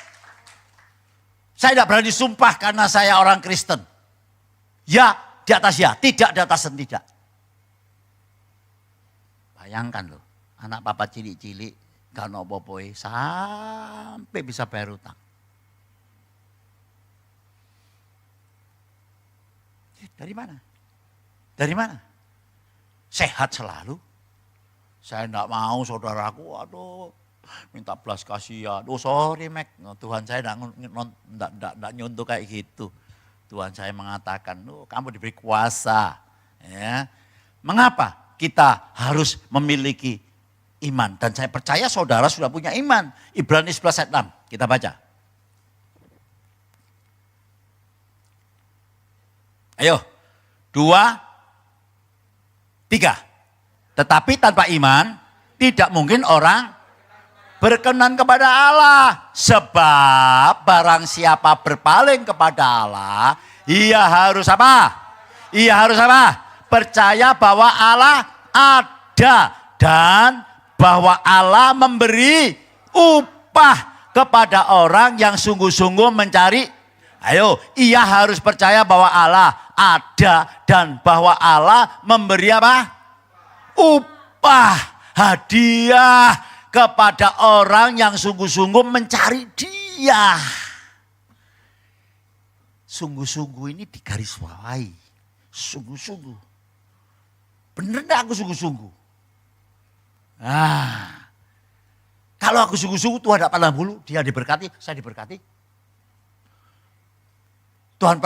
S1: Saya tidak berani sumpah karena saya orang Kristen. Ya di atas ya, tidak di atas tidak. Bayangkan loh, anak papa cilik-cilik, gak nopo-poe, sampai bisa bayar utang. Dari mana? Dari mana? Sehat selalu. Saya tidak mau saudaraku, aduh, minta belas kasihan. Oh sorry Mek, Tuhan saya tidak nyuntuk kayak gitu. Tuhan saya mengatakan, kamu diberi kuasa. Ya. Mengapa kita harus memiliki iman? Dan saya percaya saudara sudah punya iman. Ibrani 11 ayat 6, kita baca. Ayo, 2, 3. Tetapi tanpa iman tidak mungkin orang berkenan kepada Allah. Sebab barang siapa berpaling kepada Allah, ia harus apa? Ia harus apa? Percaya bahwa Allah ada dan bahwa Allah memberi upah kepada orang yang sungguh-sungguh mencari. Ayo, ia harus percaya bahwa Allah ada dan bahwa Allah memberi apa? Upah, hadiah kepada orang yang sungguh-sungguh mencari Dia. Sungguh-sungguh ini digarisbawahi. Sungguh-sungguh. Bener enggak aku sungguh-sungguh? Nah, kalau aku sungguh-sungguh Tuhan tidak pandang bulu, Dia diberkati, saya diberkati. Tuhan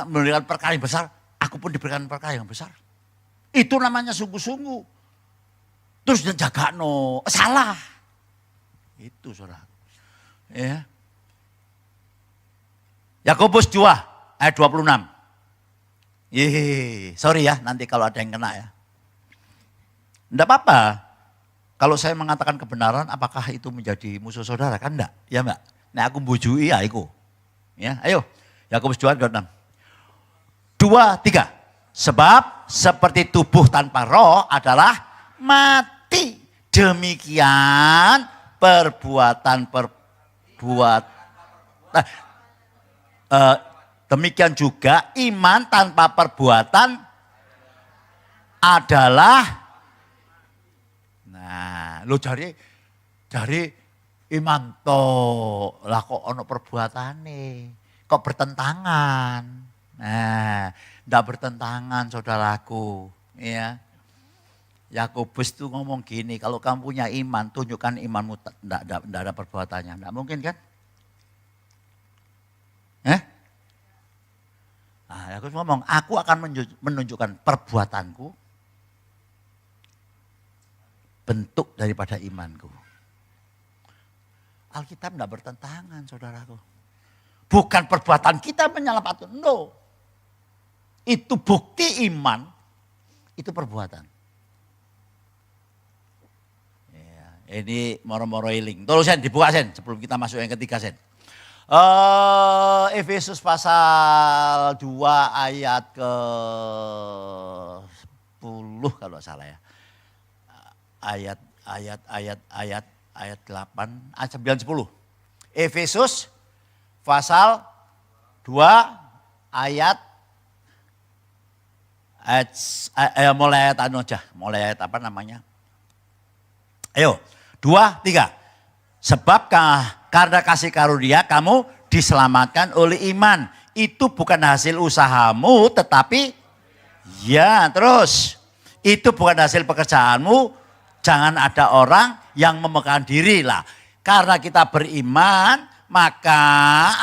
S1: memberikan perkara yang besar, aku pun diberikan perkara yang besar. Itu namanya sungguh-sungguh. Terus dia jaga salah. Itu saudara. Ya. Yakobus 2 ayat 26. Sorry ya nanti kalau ada yang kena ya. Enggak apa-apa. Kalau saya mengatakan kebenaran apakah itu menjadi musuh saudara? Kan enggak. Ya enggak. Nah aku bujui ya iku. Ya, ayo. Yakobus 2 ayat 26. 2, 3. Sebab seperti tubuh tanpa roh adalah mati. Demikian demikian juga iman tanpa perbuatan adalah, nah lo dari iman to lah kok ono perbuatane, kok bertentangan. Nah, ndak bertentangan saudaraku, ya. Yakobus itu ngomong gini, kalau kamu punya iman, tunjukkan imanmu, enggak ada perbuatannya. Enggak mungkin kan? Nah, Yakobus ngomong, aku akan menunjukkan perbuatanku, bentuk daripada imanku. Alkitab enggak bertentangan, saudaraku. Bukan perbuatan kita menyelamatkan, no. Itu bukti iman, itu perbuatan. Ini moro-moro iling. Tolong Sen, dibuka Sen sebelum kita masuk yang ketiga Sen. Efesus pasal 2 ayat ke 10 kalau salah ya. Ayat 8, ayat 9, 10. Efesus pasal 2 ayat mulai ayat mulai ayat apa namanya? Ayo, 2, 3. Sebab karena kasih karunia kamu diselamatkan oleh iman. Itu bukan hasil usahamu tetapi ya terus. Itu bukan hasil pekerjaanmu. Jangan ada orang yang memegahkan diri lah. Karena kita beriman maka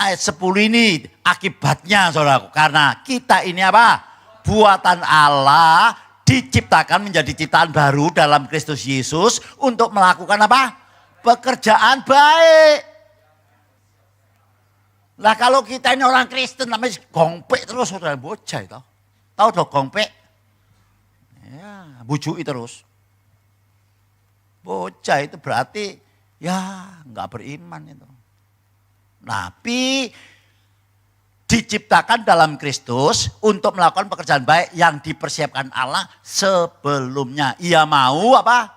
S1: ayat 10 ini akibatnya saudaraku. Karena kita ini apa? Buatan Allah. Diciptakan menjadi ciptaan baru dalam Kristus Yesus untuk melakukan apa? Pekerjaan baik. Lah kalau kita ini orang Kristen namanya gongpek terus saudara, bocah itu. Tahu dong gongpek? Ya, bujui terus. Bocah itu berarti ya nggak beriman itu. Tapi diciptakan dalam Kristus untuk melakukan pekerjaan baik yang dipersiapkan Allah sebelumnya. Ia mau apa?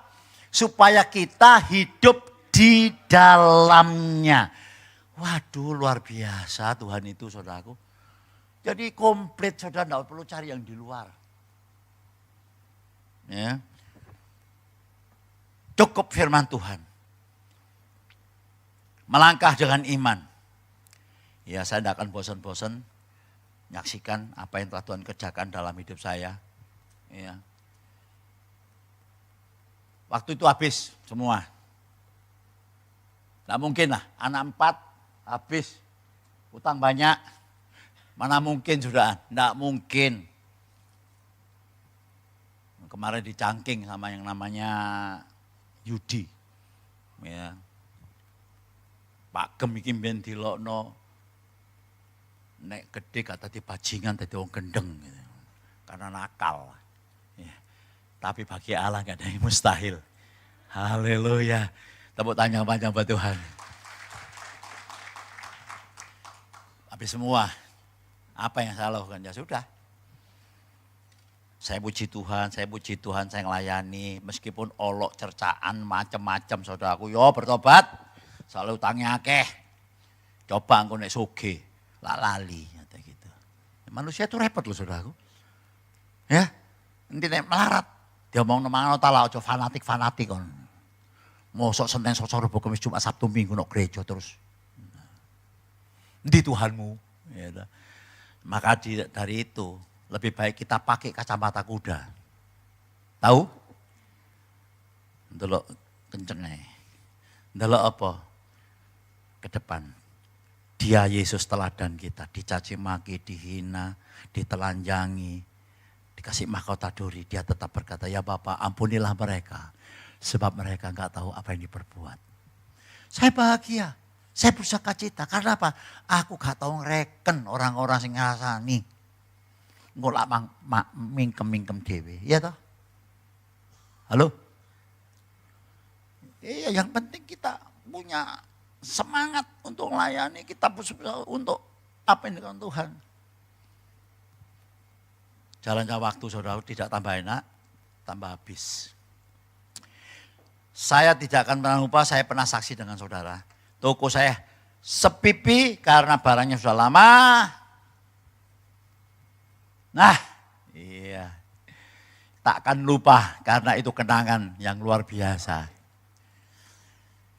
S1: Supaya kita hidup di dalamnya. Waduh, luar biasa Tuhan itu, saudaraku. Jadi komplit, saudara, tidak perlu cari yang di luar. Ya. Cukup firman Tuhan. Melangkah dengan iman. Ya, saya tidak akan bosan-bosan menyaksikan apa yang telah Tuhan kerjakan dalam hidup saya. Ya. Waktu itu habis semua. Tidak mungkin lah, anak 4 habis, utang banyak. Mana mungkin sudah, tidak mungkin. Kemarin dicangking sama yang namanya Yudi. Ya. Pak Gem iki ben dilokno. Nek gede kata di bajingan tadi wong gendeng. Gitu. Karena nakal. Ya. Tapi bagi Allah gak ada yang mustahil. Haleluya. Tepuk tangan panjang buat Tuhan. Habis semua, apa yang saya lakukan? Ya sudah. Saya puji Tuhan, saya ngelayani. Meskipun olok cercaan macam-macam saudaraku. Yo bertobat, selalu utangnya akeh. Coba engko nek sugih, lali. Gitu. Manusia itu repot loh saudaraku. Ya, nanti nek melarat. Dia ngomong nemang tala aja fanatik kon. Mosok Senin Selasa Rabu Kamis Jumat Sabtu Minggu nok gereja terus. Di Tuhanmu. Ya, maka dari itu lebih baik kita pakai kacamata kuda. Tahu? Ndelok kencenge. Ndelok apa? Ke depan. Dia Yesus teladan kita. Dicaci maki, dihina, ditelanjangi, dikasih mahkota duri. Dia tetap berkata, ya Bapa ampunilah mereka. Sebab mereka enggak tahu apa yang diperbuat. Saya bahagia. Saya berusaha cita. Karena apa? Aku gak tahu ngereken orang-orang yang ngasani. Ngolak mingkem-mingkem dewe. Iya toh? Halo? Iya, yang penting kita punya semangat untuk melayani. Kita berusaha untuk apa yang dikatakan Tuhan. Jalannya waktu saudara tidak tambah enak, tambah habis. Saya tidak akan pernah lupa, saya pernah saksi dengan saudara. Toko saya sepipi karena barangnya sudah lama. Nah, iya. Takkan lupa karena itu kenangan yang luar biasa.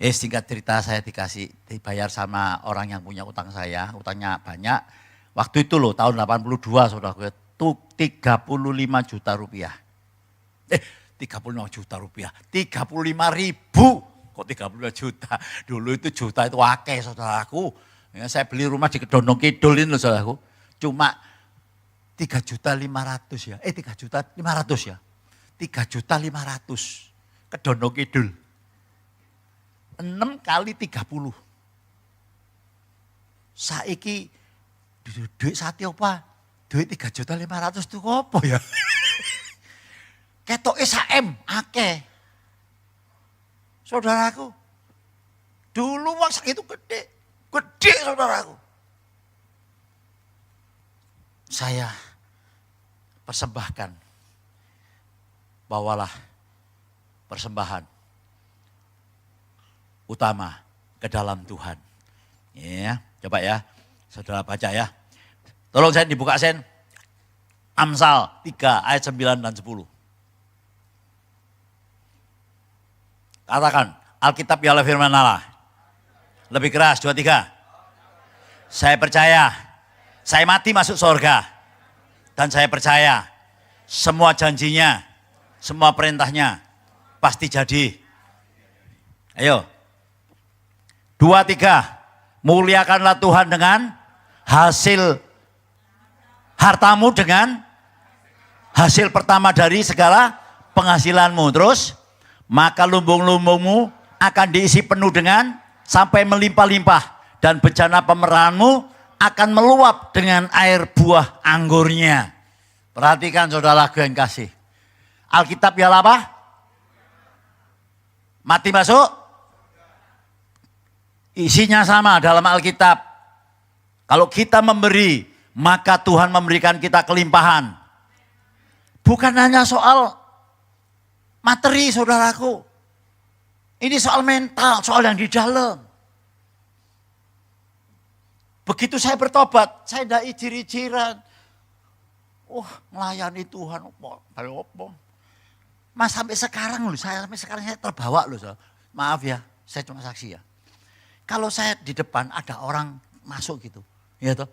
S1: Singkat cerita saya dibayar sama orang yang punya utang saya, utangnya banyak. Waktu itu loh tahun 82 saudara, itu 35 juta rupiah. 35 juta rupiah, 35.000. Kok 35 juta? Dulu itu juta itu akeh saudaraku. Ya, saya beli rumah di Kedondong Kidul ini loh saudaraku. Cuma 3.500.000 ya. 3.500.000 ya. 3.500.000. Kedondong Kidul. 6 kali 30. Saiki duit sate apa? Duit 3.500.000 itu apa ya? Ketok SAM akeh. Saudaraku, dulu uang itu gede saudaraku. Saya persembahkan, bawalah persembahan utama ke dalam Tuhan. Ya, coba ya, saudara baca ya. Tolong saya dibuka sen. Amsal 3 ayat 9 dan 10. Katakan, Alkitab ialah firman Allah. Lebih keras, 2, 3. Saya percaya, saya mati masuk surga. Dan saya percaya, semua janjinya, semua perintahnya, pasti jadi. Ayo. 2, 3. Muliakanlah Tuhan dengan hasil hartamu, dengan hasil pertama dari segala penghasilanmu. Terus, maka lumbung-lumbungmu akan diisi penuh dengan sampai melimpah-limpah. Dan bejana pemerahanmu akan meluap dengan air buah anggurnya. Perhatikan saudaraku yang kasih. Alkitab ialah apa? Mati masuk. Isinya sama dalam Alkitab. Kalau kita memberi, maka Tuhan memberikan kita kelimpahan. Bukan hanya soal materi saudaraku. Ini soal mental, soal yang di dalam. Begitu saya bertobat, saya tidak ijir-ijiran. Melayani Tuhan, apa? Mas sampai sekarang loh, saya terbawa loh. Maaf ya, saya cuma saksi ya. Kalau saya di depan ada orang masuk gitu, ya toh.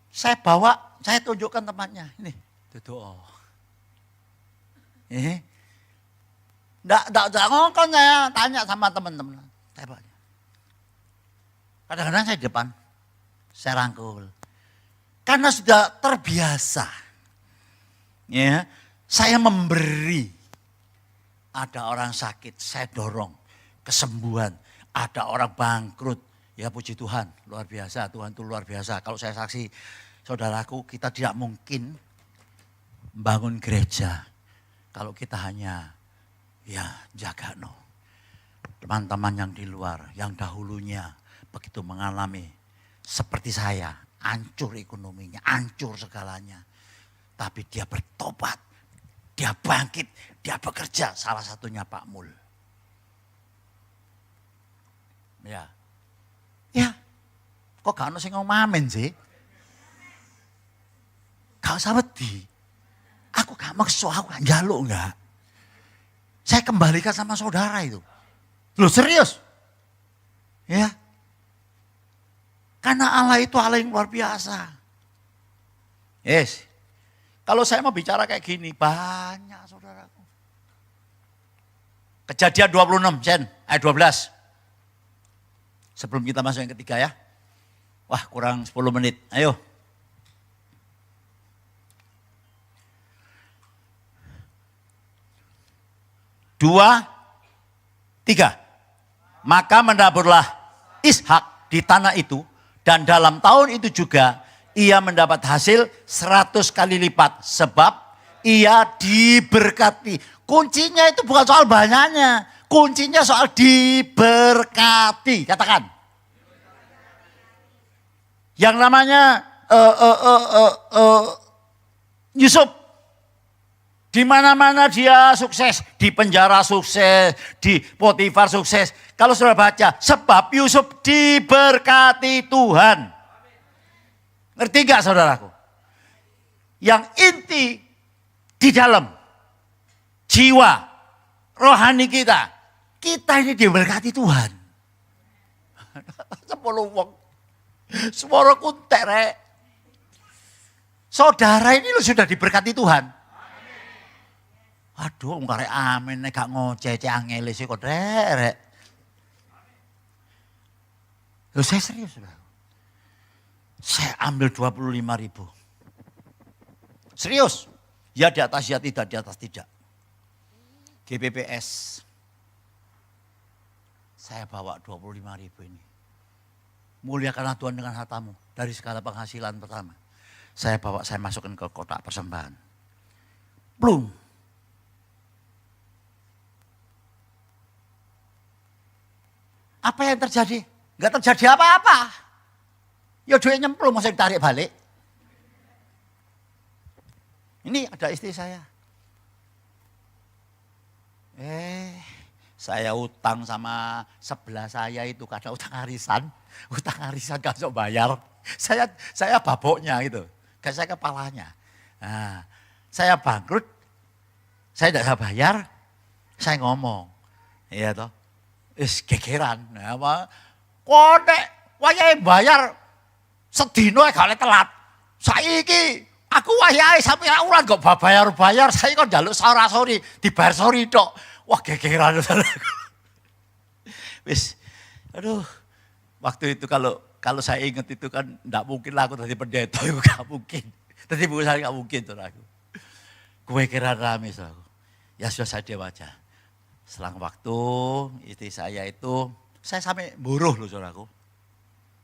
S1: Saya bawa, saya tunjukkan tempatnya. Ini, duduk. Enggak ngomong, saya tanya sama teman-teman. Saya bawa. Kadang-kadang saya di depan, saya rangkul. Karena sudah terbiasa. Ya, saya memberi. Ada orang sakit, saya dorong kesembuhan. Ada orang bangkrut, ya puji Tuhan, luar biasa. Tuhan itu luar biasa. Kalau saya saksi, saudaraku, kita tidak mungkin membangun gereja kalau kita hanya jaga no. Teman-teman yang di luar, yang dahulunya begitu mengalami seperti saya, hancur ekonominya, hancur segalanya. Tapi dia bertobat, dia bangkit, dia bekerja. Salah satunya Pak Mul. Ya, kok gak ada yang ngomong sih? Gak usah wedi. Aku gak maksa, aku gak njaluk enggak. Saya kembalikan sama saudara itu. Loh serius? Ya. Karena Allah itu Allah yang luar biasa. Yes. Kalau saya mau bicara kayak gini, banyak saudaraku. Kejadian 26, ayat 12. Sebelum kita masuk yang ketiga ya. Wah kurang 10 menit, ayo. Dua, tiga. Maka mendaburlah Ishak di tanah itu. Dan dalam tahun itu juga ia mendapat hasil 100 kali lipat. Sebab ia diberkati. Kuncinya itu bukan soal banyaknya. Kuncinya soal diberkati. Katakan. Yang namanya Yusuf. Di mana-mana dia sukses. Di penjara sukses. Di Potifar sukses. Kalau sudah baca. Sebab Yusuf diberkati Tuhan. Ngerti gak saudaraku? Yang inti di dalam jiwa rohani kita. Kita ini diberkati Tuhan. 10 wong. Suara kuntek. Saudara ini sudah diberkati Tuhan. Aduh, karek amin, gak ngoceh, angel sih kok derek. Loh saya serius. Saya ambil 25.000. Serius. Ya di atas ya tidak, di atas tidak. GPPS. Saya bawa 25.000 ini. Muliakanlah Tuhan dengan hartamu. Dari segala penghasilan pertama. Saya bawa, saya masukkan ke kotak persembahan. Belum. Apa yang terjadi? Enggak terjadi apa-apa. Ya duit nyemplung, masa ditarik balik. Ini ada istri saya. Saya utang sama sebelah saya itu karena utang arisan gak bisa bayar. Saya baboknya gitu, gak saya kepalanya. Nah, saya bangkrut, saya tidak bisa bayar, saya ngomong, iya toh, gegeran. Nah, kok nek wayahe bayar sedino gak oleh telat. Saiki aku wayahe sampai ulan kok bayar, saya kok njaluk sora-sori, dibayar sori tok. Wah gegeran. Wis, aduh. Waktu itu kalau saya ingat itu kan enggak mungkin lah aku tadi pendeta, itu enggak mungkin. Tadi bukan saya enggak mungkin tuh aku. Gue kira rame aku. Ya sudah saya diam aja. Selang waktu istri saya itu, saya sampai buruh loh saudaraku.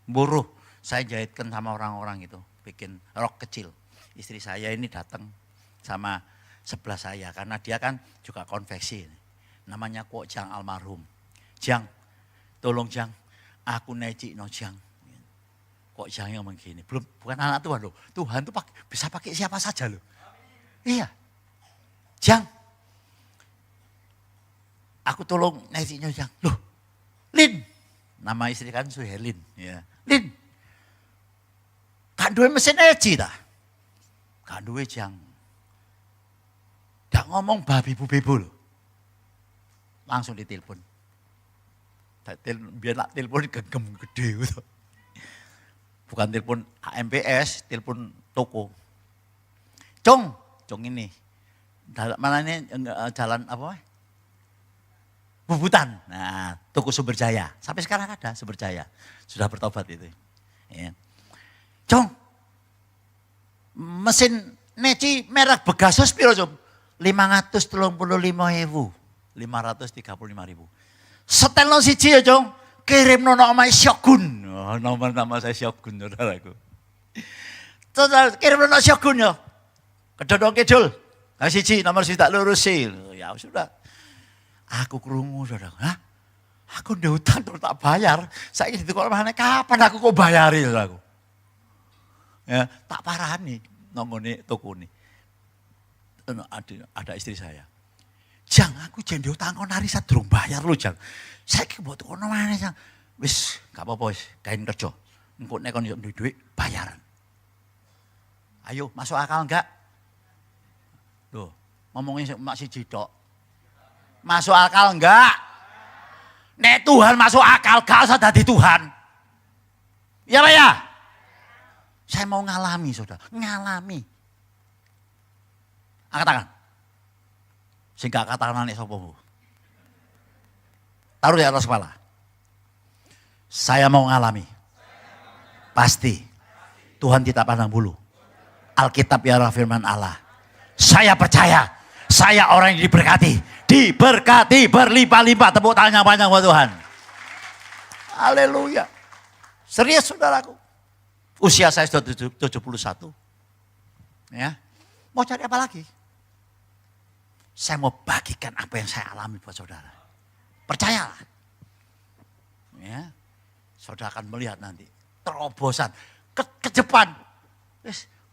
S1: Buruh. Saya jahitkan sama orang-orang itu, bikin rok kecil. Istri saya ini datang sama sebelah saya, karena dia kan juga konveksi. Namanya Kok Jang almarhum. Jang, tolong Jang, aku neci no Jang. Kok Jang ngomong gini, belum, bukan anak Tuhan loh. Tuhan tuh bisa pakai siapa saja loh. Iya. Jang, aku tolong neci no Jang. Loh, Lin, nama istri kan Suhelin. Ya. Lin, kan duwe mesin neci dah. Kan duwe Jang. Dak ngomong babi bu bebo loh. Langsung ditelepon. Biar nak telepon genggam gede gitu. Bukan telepon AMPS, telepon toko. Cong ini. Mana ini jalan apa? Bubutan. Nah, toko Sumberjaya. Sampai sekarang ada Sumberjaya. Sudah bertobat itu. Ya. Cong, mesin neci merek Pegasus piro, Cong? 535.000. 535.000. Setel no siji ya, Cong. Kirim no nama Shogun. Oh, nama saya Shogun, saudaraku. Saudara, kirim no Shogun ya. Kedodong kidul. Nah siji, nomor siji tak lurusi. Ya sudah. Aku krungu, saudara. Hah? Aku udah utang terus tak bayar. Saya ini kalau mana kapan aku kok bayari, saudaraku. Ya, tak parani nongone toko ini. Ada istri saya. Jang, aku jangan diutang kau nari saya durung bayar lu Jang. Saya buat toko mana Jang. Wis, gak apa-apa wis, kain kerja. Engkau nek kon duit bayaran. Ayo, masuk akal enggak? Loh, ngomongin masih jidok. Masuk akal enggak? Nek Tuhan masuk akal, gak usah jadi Tuhan. Iya Pak ya? Saya mau ngalami saudara, ngalami. Angkat tangan. Sehingga angkat tangan nek sopomu. Taruh di atas kepala. Saya mau ngalami. Pasti. Tuhan tidak pandang bulu. Alkitab ialah firman Allah. Saya percaya. Saya orang yang diberkati. Diberkati berlimpah-limpah. Tepuk tangan panjang buat Tuhan. Haleluya. Serius saudaraku. Usia saya sudah 71. Ya. Mau cari apa lagi? Saya mau bagikan apa yang saya alami buat saudara. Percayalah. Ya. Saudara akan melihat nanti. Terobosan. Ke depan.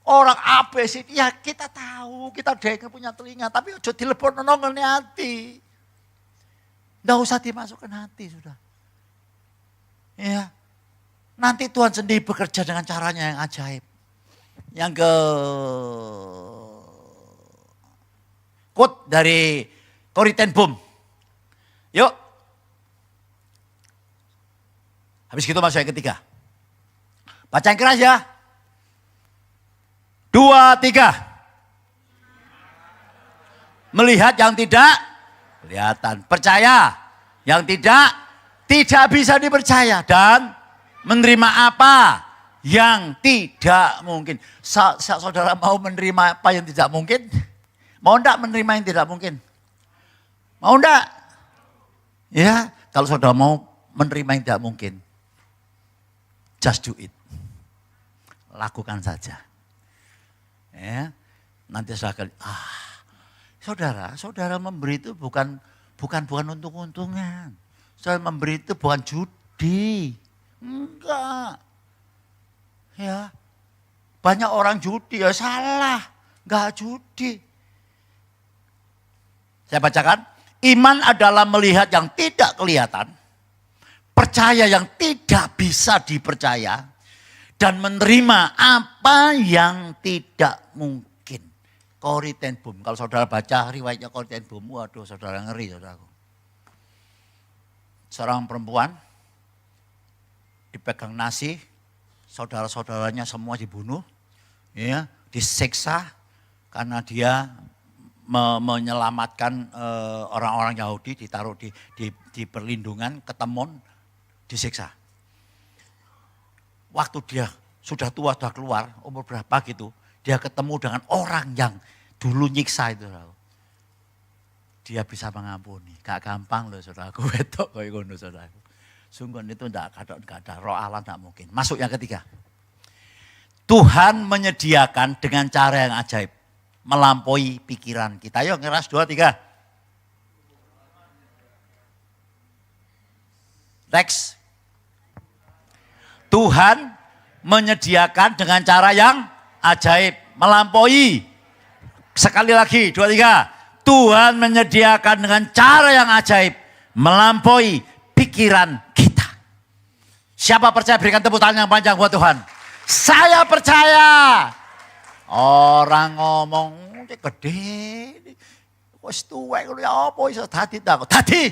S1: Orang apa sih? Ya kita tahu. Kita dengar punya telinga. Tapi udah dilepon nongol hati. Nggak usah dimasukkan hati sudah. Ya. Nanti Tuhan sendiri bekerja dengan caranya yang ajaib. Yang ke quote dari Corrie ten Boom. Yuk. Habis gitu masuk yang ketiga. Baca yang keras ya. 2, 3. Melihat yang tidak kelihatan. Percaya yang tidak bisa dipercaya. Dan menerima apa yang tidak mungkin. Saudara mau menerima apa yang tidak mungkin? Mau enggak menerima yang tidak mungkin? Mau enggak? Ya, kalau saudara mau menerima yang tidak mungkin, just do it. Lakukan saja. Ya, nanti saudara saudara memberi itu bukan untung-untungan. Saudara memberi itu bukan judi. Enggak. Ya. Banyak orang judi ya salah. Enggak judi. Saya bacakan. Iman adalah melihat yang tidak kelihatan. Percaya yang tidak bisa dipercaya. Dan menerima apa yang tidak mungkin. Corrie ten Boom. Kalau saudara baca riwayatnya Corrie ten Boom. Waduh saudara ngeri saudaraku. Seorang perempuan. Dipegang nasi. Saudara-saudaranya semua dibunuh. Ya, disiksa. Karena dia menyelamatkan orang-orang Yahudi, ditaruh di perlindungan, ketemon, disiksa. Waktu dia sudah tua, sudah keluar, umur berapa gitu, dia ketemu dengan orang yang dulu nyiksa itu. Dia bisa mengampuni. Gak gampang loh saudaraku, wedok kayak ngono saudaraku. Sungguh itu enggak ada roh Allah, enggak mungkin. Masuk yang ketiga. Tuhan menyediakan dengan cara yang ajaib. Melampaui pikiran kita. Ayo ngeras 2, 3. Next. Tuhan menyediakan dengan cara yang ajaib. Melampaui. Sekali lagi, 2, 3. Tuhan menyediakan dengan cara yang ajaib. Melampaui pikiran kita. Siapa percaya berikan tepuk tangan yang panjang buat Tuhan. Saya percaya. Orang ngomong, gede. Wis tuwek ya apa iso dadi ta? Dadi.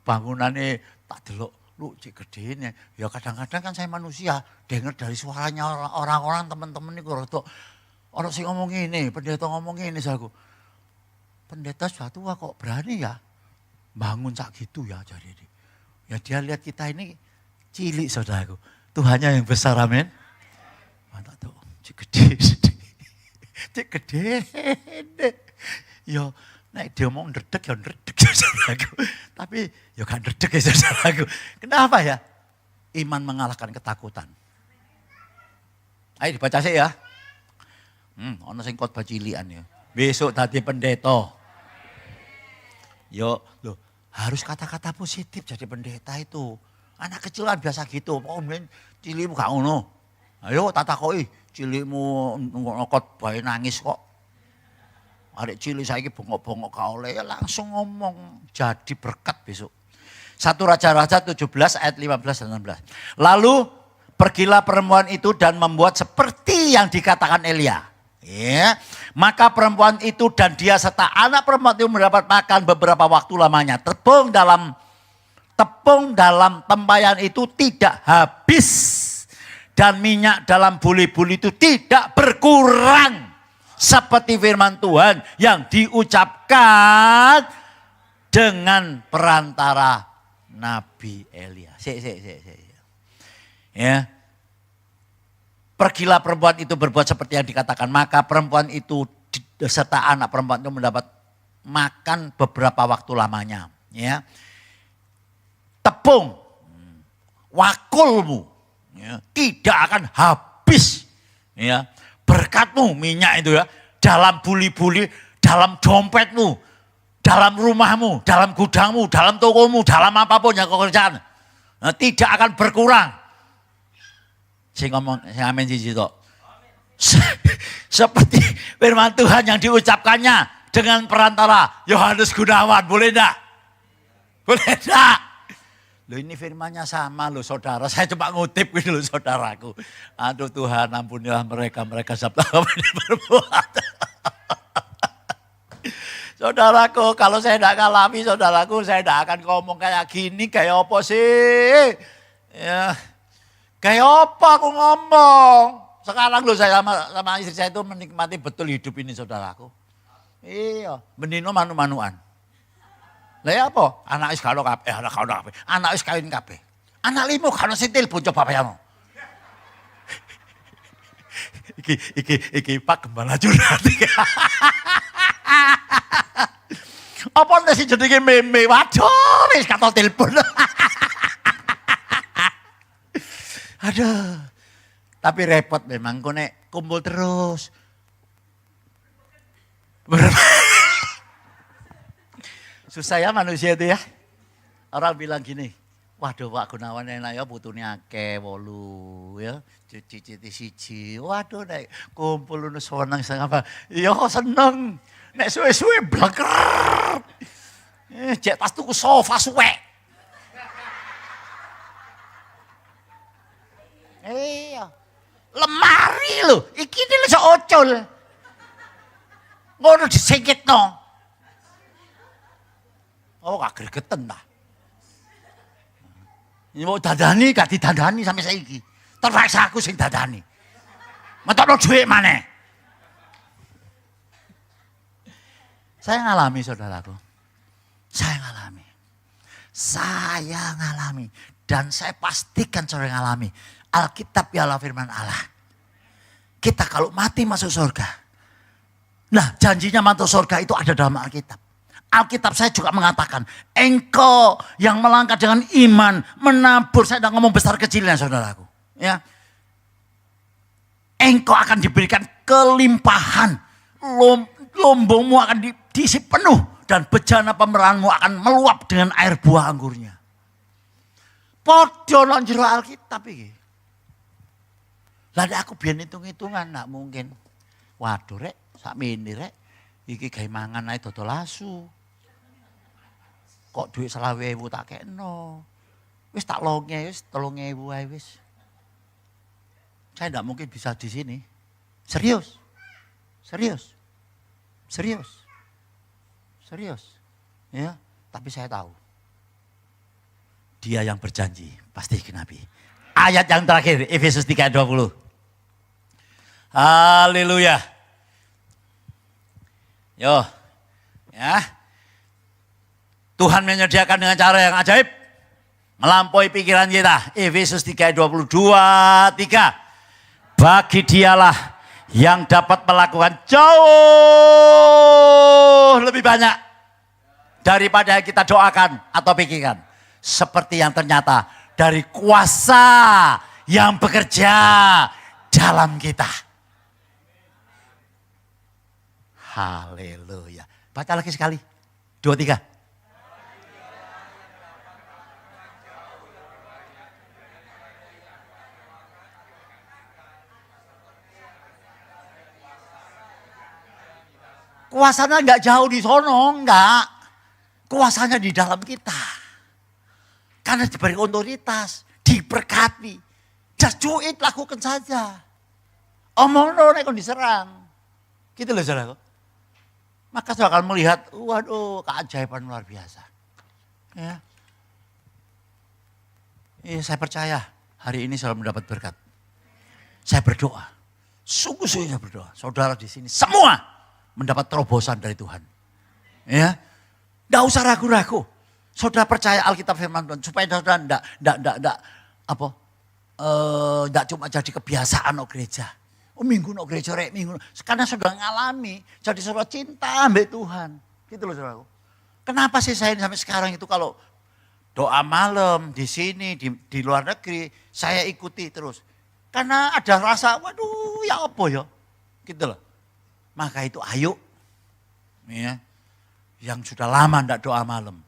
S1: Bangunannya tak delok lu cek gedene. Ya kadang-kadang kan saya manusia, dengar dari suaranya orang-orang teman-teman niku rada orang sing ngomong ini, pendeta ngomong ini saku. Pendeta sudah tua kok berani ya bangun sak gitu ya jadi. Ya dia lihat kita ini cilik saudaraku. Tuhannya yang besar, amin. Mantap tuh, cek gede. Cek gede. Yo nek dia mau ndredeg ya ndredeg saudaraku. Tapi ya kan ndredeg ya saudaraku. Kenapa ya? Iman mengalahkan ketakutan. Ayo dibaca sih ya. Ono sing khotbah cilikan ya. Besok tadi pendeta. Yo, loh, harus kata-kata positif jadi pendeta itu. Anak kecil kan biasa gitu. Oh, men cilikmu gak ngono. Ayo tak takoki, cilikmu khotbah nangis kok. Arek cilik saiki bongok-bongok gak oleh ya langsung ngomong jadi berkat besok. 1 Raja-Raja 17 ayat 15 dan 16. Lalu pergilah perempuan itu dan membuat seperti yang dikatakan Elia. Ya, maka perempuan itu dan dia serta anak perempuan itu mendapat makan beberapa waktu lamanya. Tepung dalam tempayan itu tidak habis dan minyak dalam buli-buli itu tidak berkurang. Seperti firman Tuhan yang diucapkan dengan perantara Nabi Elia. Ya. Pergilah perempuan itu berbuat seperti yang dikatakan. Maka perempuan itu serta anak perempuan itu mendapat makan beberapa waktu lamanya. Ya. Tepung, wakulmu ya, tidak akan habis. Ya. Berkatmu minyak itu ya, dalam buli-buli, dalam dompetmu, dalam rumahmu, dalam gudangmu, dalam tokomu, dalam apapun yang kau kerjakan. Nah, tidak akan berkurang. Saya ngomong, saya amin sih itu. Seperti firman Tuhan yang diucapkannya dengan perantara Yohanes Gunawan, boleh enggak? Boleh enggak? Loh ini firmannya sama loh saudara, saya coba ngutip gitu loh saudaraku. Aduh Tuhan ampunilah mereka sabda berbuat. Saudaraku kalau saya tidak ngalami saudaraku saya tidak akan ngomong kayak gini, kayak apa sih? Ya, kayak apa aku ngomong. Sekarang loh saya sama istri saya itu menikmati betul hidup ini saudaraku. Iya, benino manu-manuan. Lah ya apa? Anak wis karo kabeh, anak karo kabeh. Anak wis kawin kabeh. Anak limo karo sing telepon coba bayamu. Iki Pak Gembala curhat. Apa nek sing jenenge meme? Waduh, wis katol telepon. Aduh. Tapi repot memang kok nek kumpul terus. Susah ya manusia itu ya. Orang bilang gini, waduh Pak Gunawan enak ya putune akeh 8 ya. Cici siji. Waduh nek kumpul ngono seneng apa? Ya seneng. Nek suwe-suwe bleker. Cek pas tuku sofa suwe. Iya. Lemari lho, iki lho iso ocul. Ngono disingkitno. Oh gak gregeten ta. Ini mau dadani gak didadani sampai saiki. Terpaksa aku sing dadani. Metokno dhuwit maneh. Saya ngalami saudaraku. Saya ngalami. Dan saya pastikan saudara ngalami. Alkitab ialah firman Allah. Kita kalau mati masuk surga. Nah janjinya masuk surga itu ada dalam Alkitab. Alkitab saya juga mengatakan, engkau yang melangkah dengan iman, menabur, saya tidak ngomong besar kecilnya saudaraku. Ya. Engkau akan diberikan kelimpahan, lombongmu akan diisi penuh, dan bejana pemerahanmu akan meluap dengan air buah anggurnya. Podo nang jero Alkitab iki. Lah aku biyen hitung-hitungan nak mungkin. Waduh rek, sakmene rek, iki gawe mangan ae dodol asu. Kok duit 20.000 tak kekno. Wis tak longe wis 3.000 ae wis. Saya tidak mungkin bisa di sini. Serius. Serius. Serius. Serius. Ya, tapi saya tahu. Dia yang berjanji pasti genapi. Ayat yang terakhir Efesus 3:20. Haleluya. Yo. Ya. Tuhan menyediakan dengan cara yang ajaib. Melampaui pikiran kita. Efesus 3:22, 3. Bagi dialah yang dapat melakukan jauh lebih banyak daripada yang kita doakan atau pikirkan. Seperti yang ternyata dari kuasa yang bekerja dalam kita. Haleluya. Baca lagi sekali. 2, 3. Kuasanya enggak jauh di sono, enggak. Kuasanya di dalam kita. Karena diberi otoritas, diberkati. Just do it, lakukan saja. Omong no, nek diserang. Gitu loh saudara. Maka saya akan melihat, waduh keajaiban luar biasa. Ya. Saya percaya hari ini saudara mendapat berkat. Saya berdoa. Sungguh-sungguh saya berdoa. Saudara di sini semua mendapat terobosan dari Tuhan. Ya. Enggak usah ragu-ragu. Saudara percaya Alkitab firman Tuhan supaya saudara enggak cuma jadi kebiasaan no gereja. Oh minggu no gereja rek minggu. Karena saudara ngalami, jadi saudara cinta ambek Tuhan. Gitu loh saudara. Kenapa sih saya sampai sekarang itu kalau doa malam di sini di luar negeri saya ikuti terus. Karena ada rasa waduh ya apa ya. Gitu loh. Maka itu ayo, ya, yang sudah lama ndak doa malam.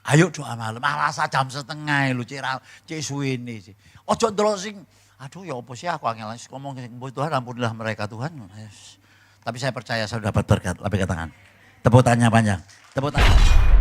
S1: Ayo doa malam, alasa jam setengah lu cek suwene sih. Ojo ndelok sing, aduh ya apa sih aku angel ngomong Tuhan ampunilah mereka Tuhan. Tapi saya percaya saya dapat berkat, lebih tangan. Tepuk tangannya panjang, tepuk tangan.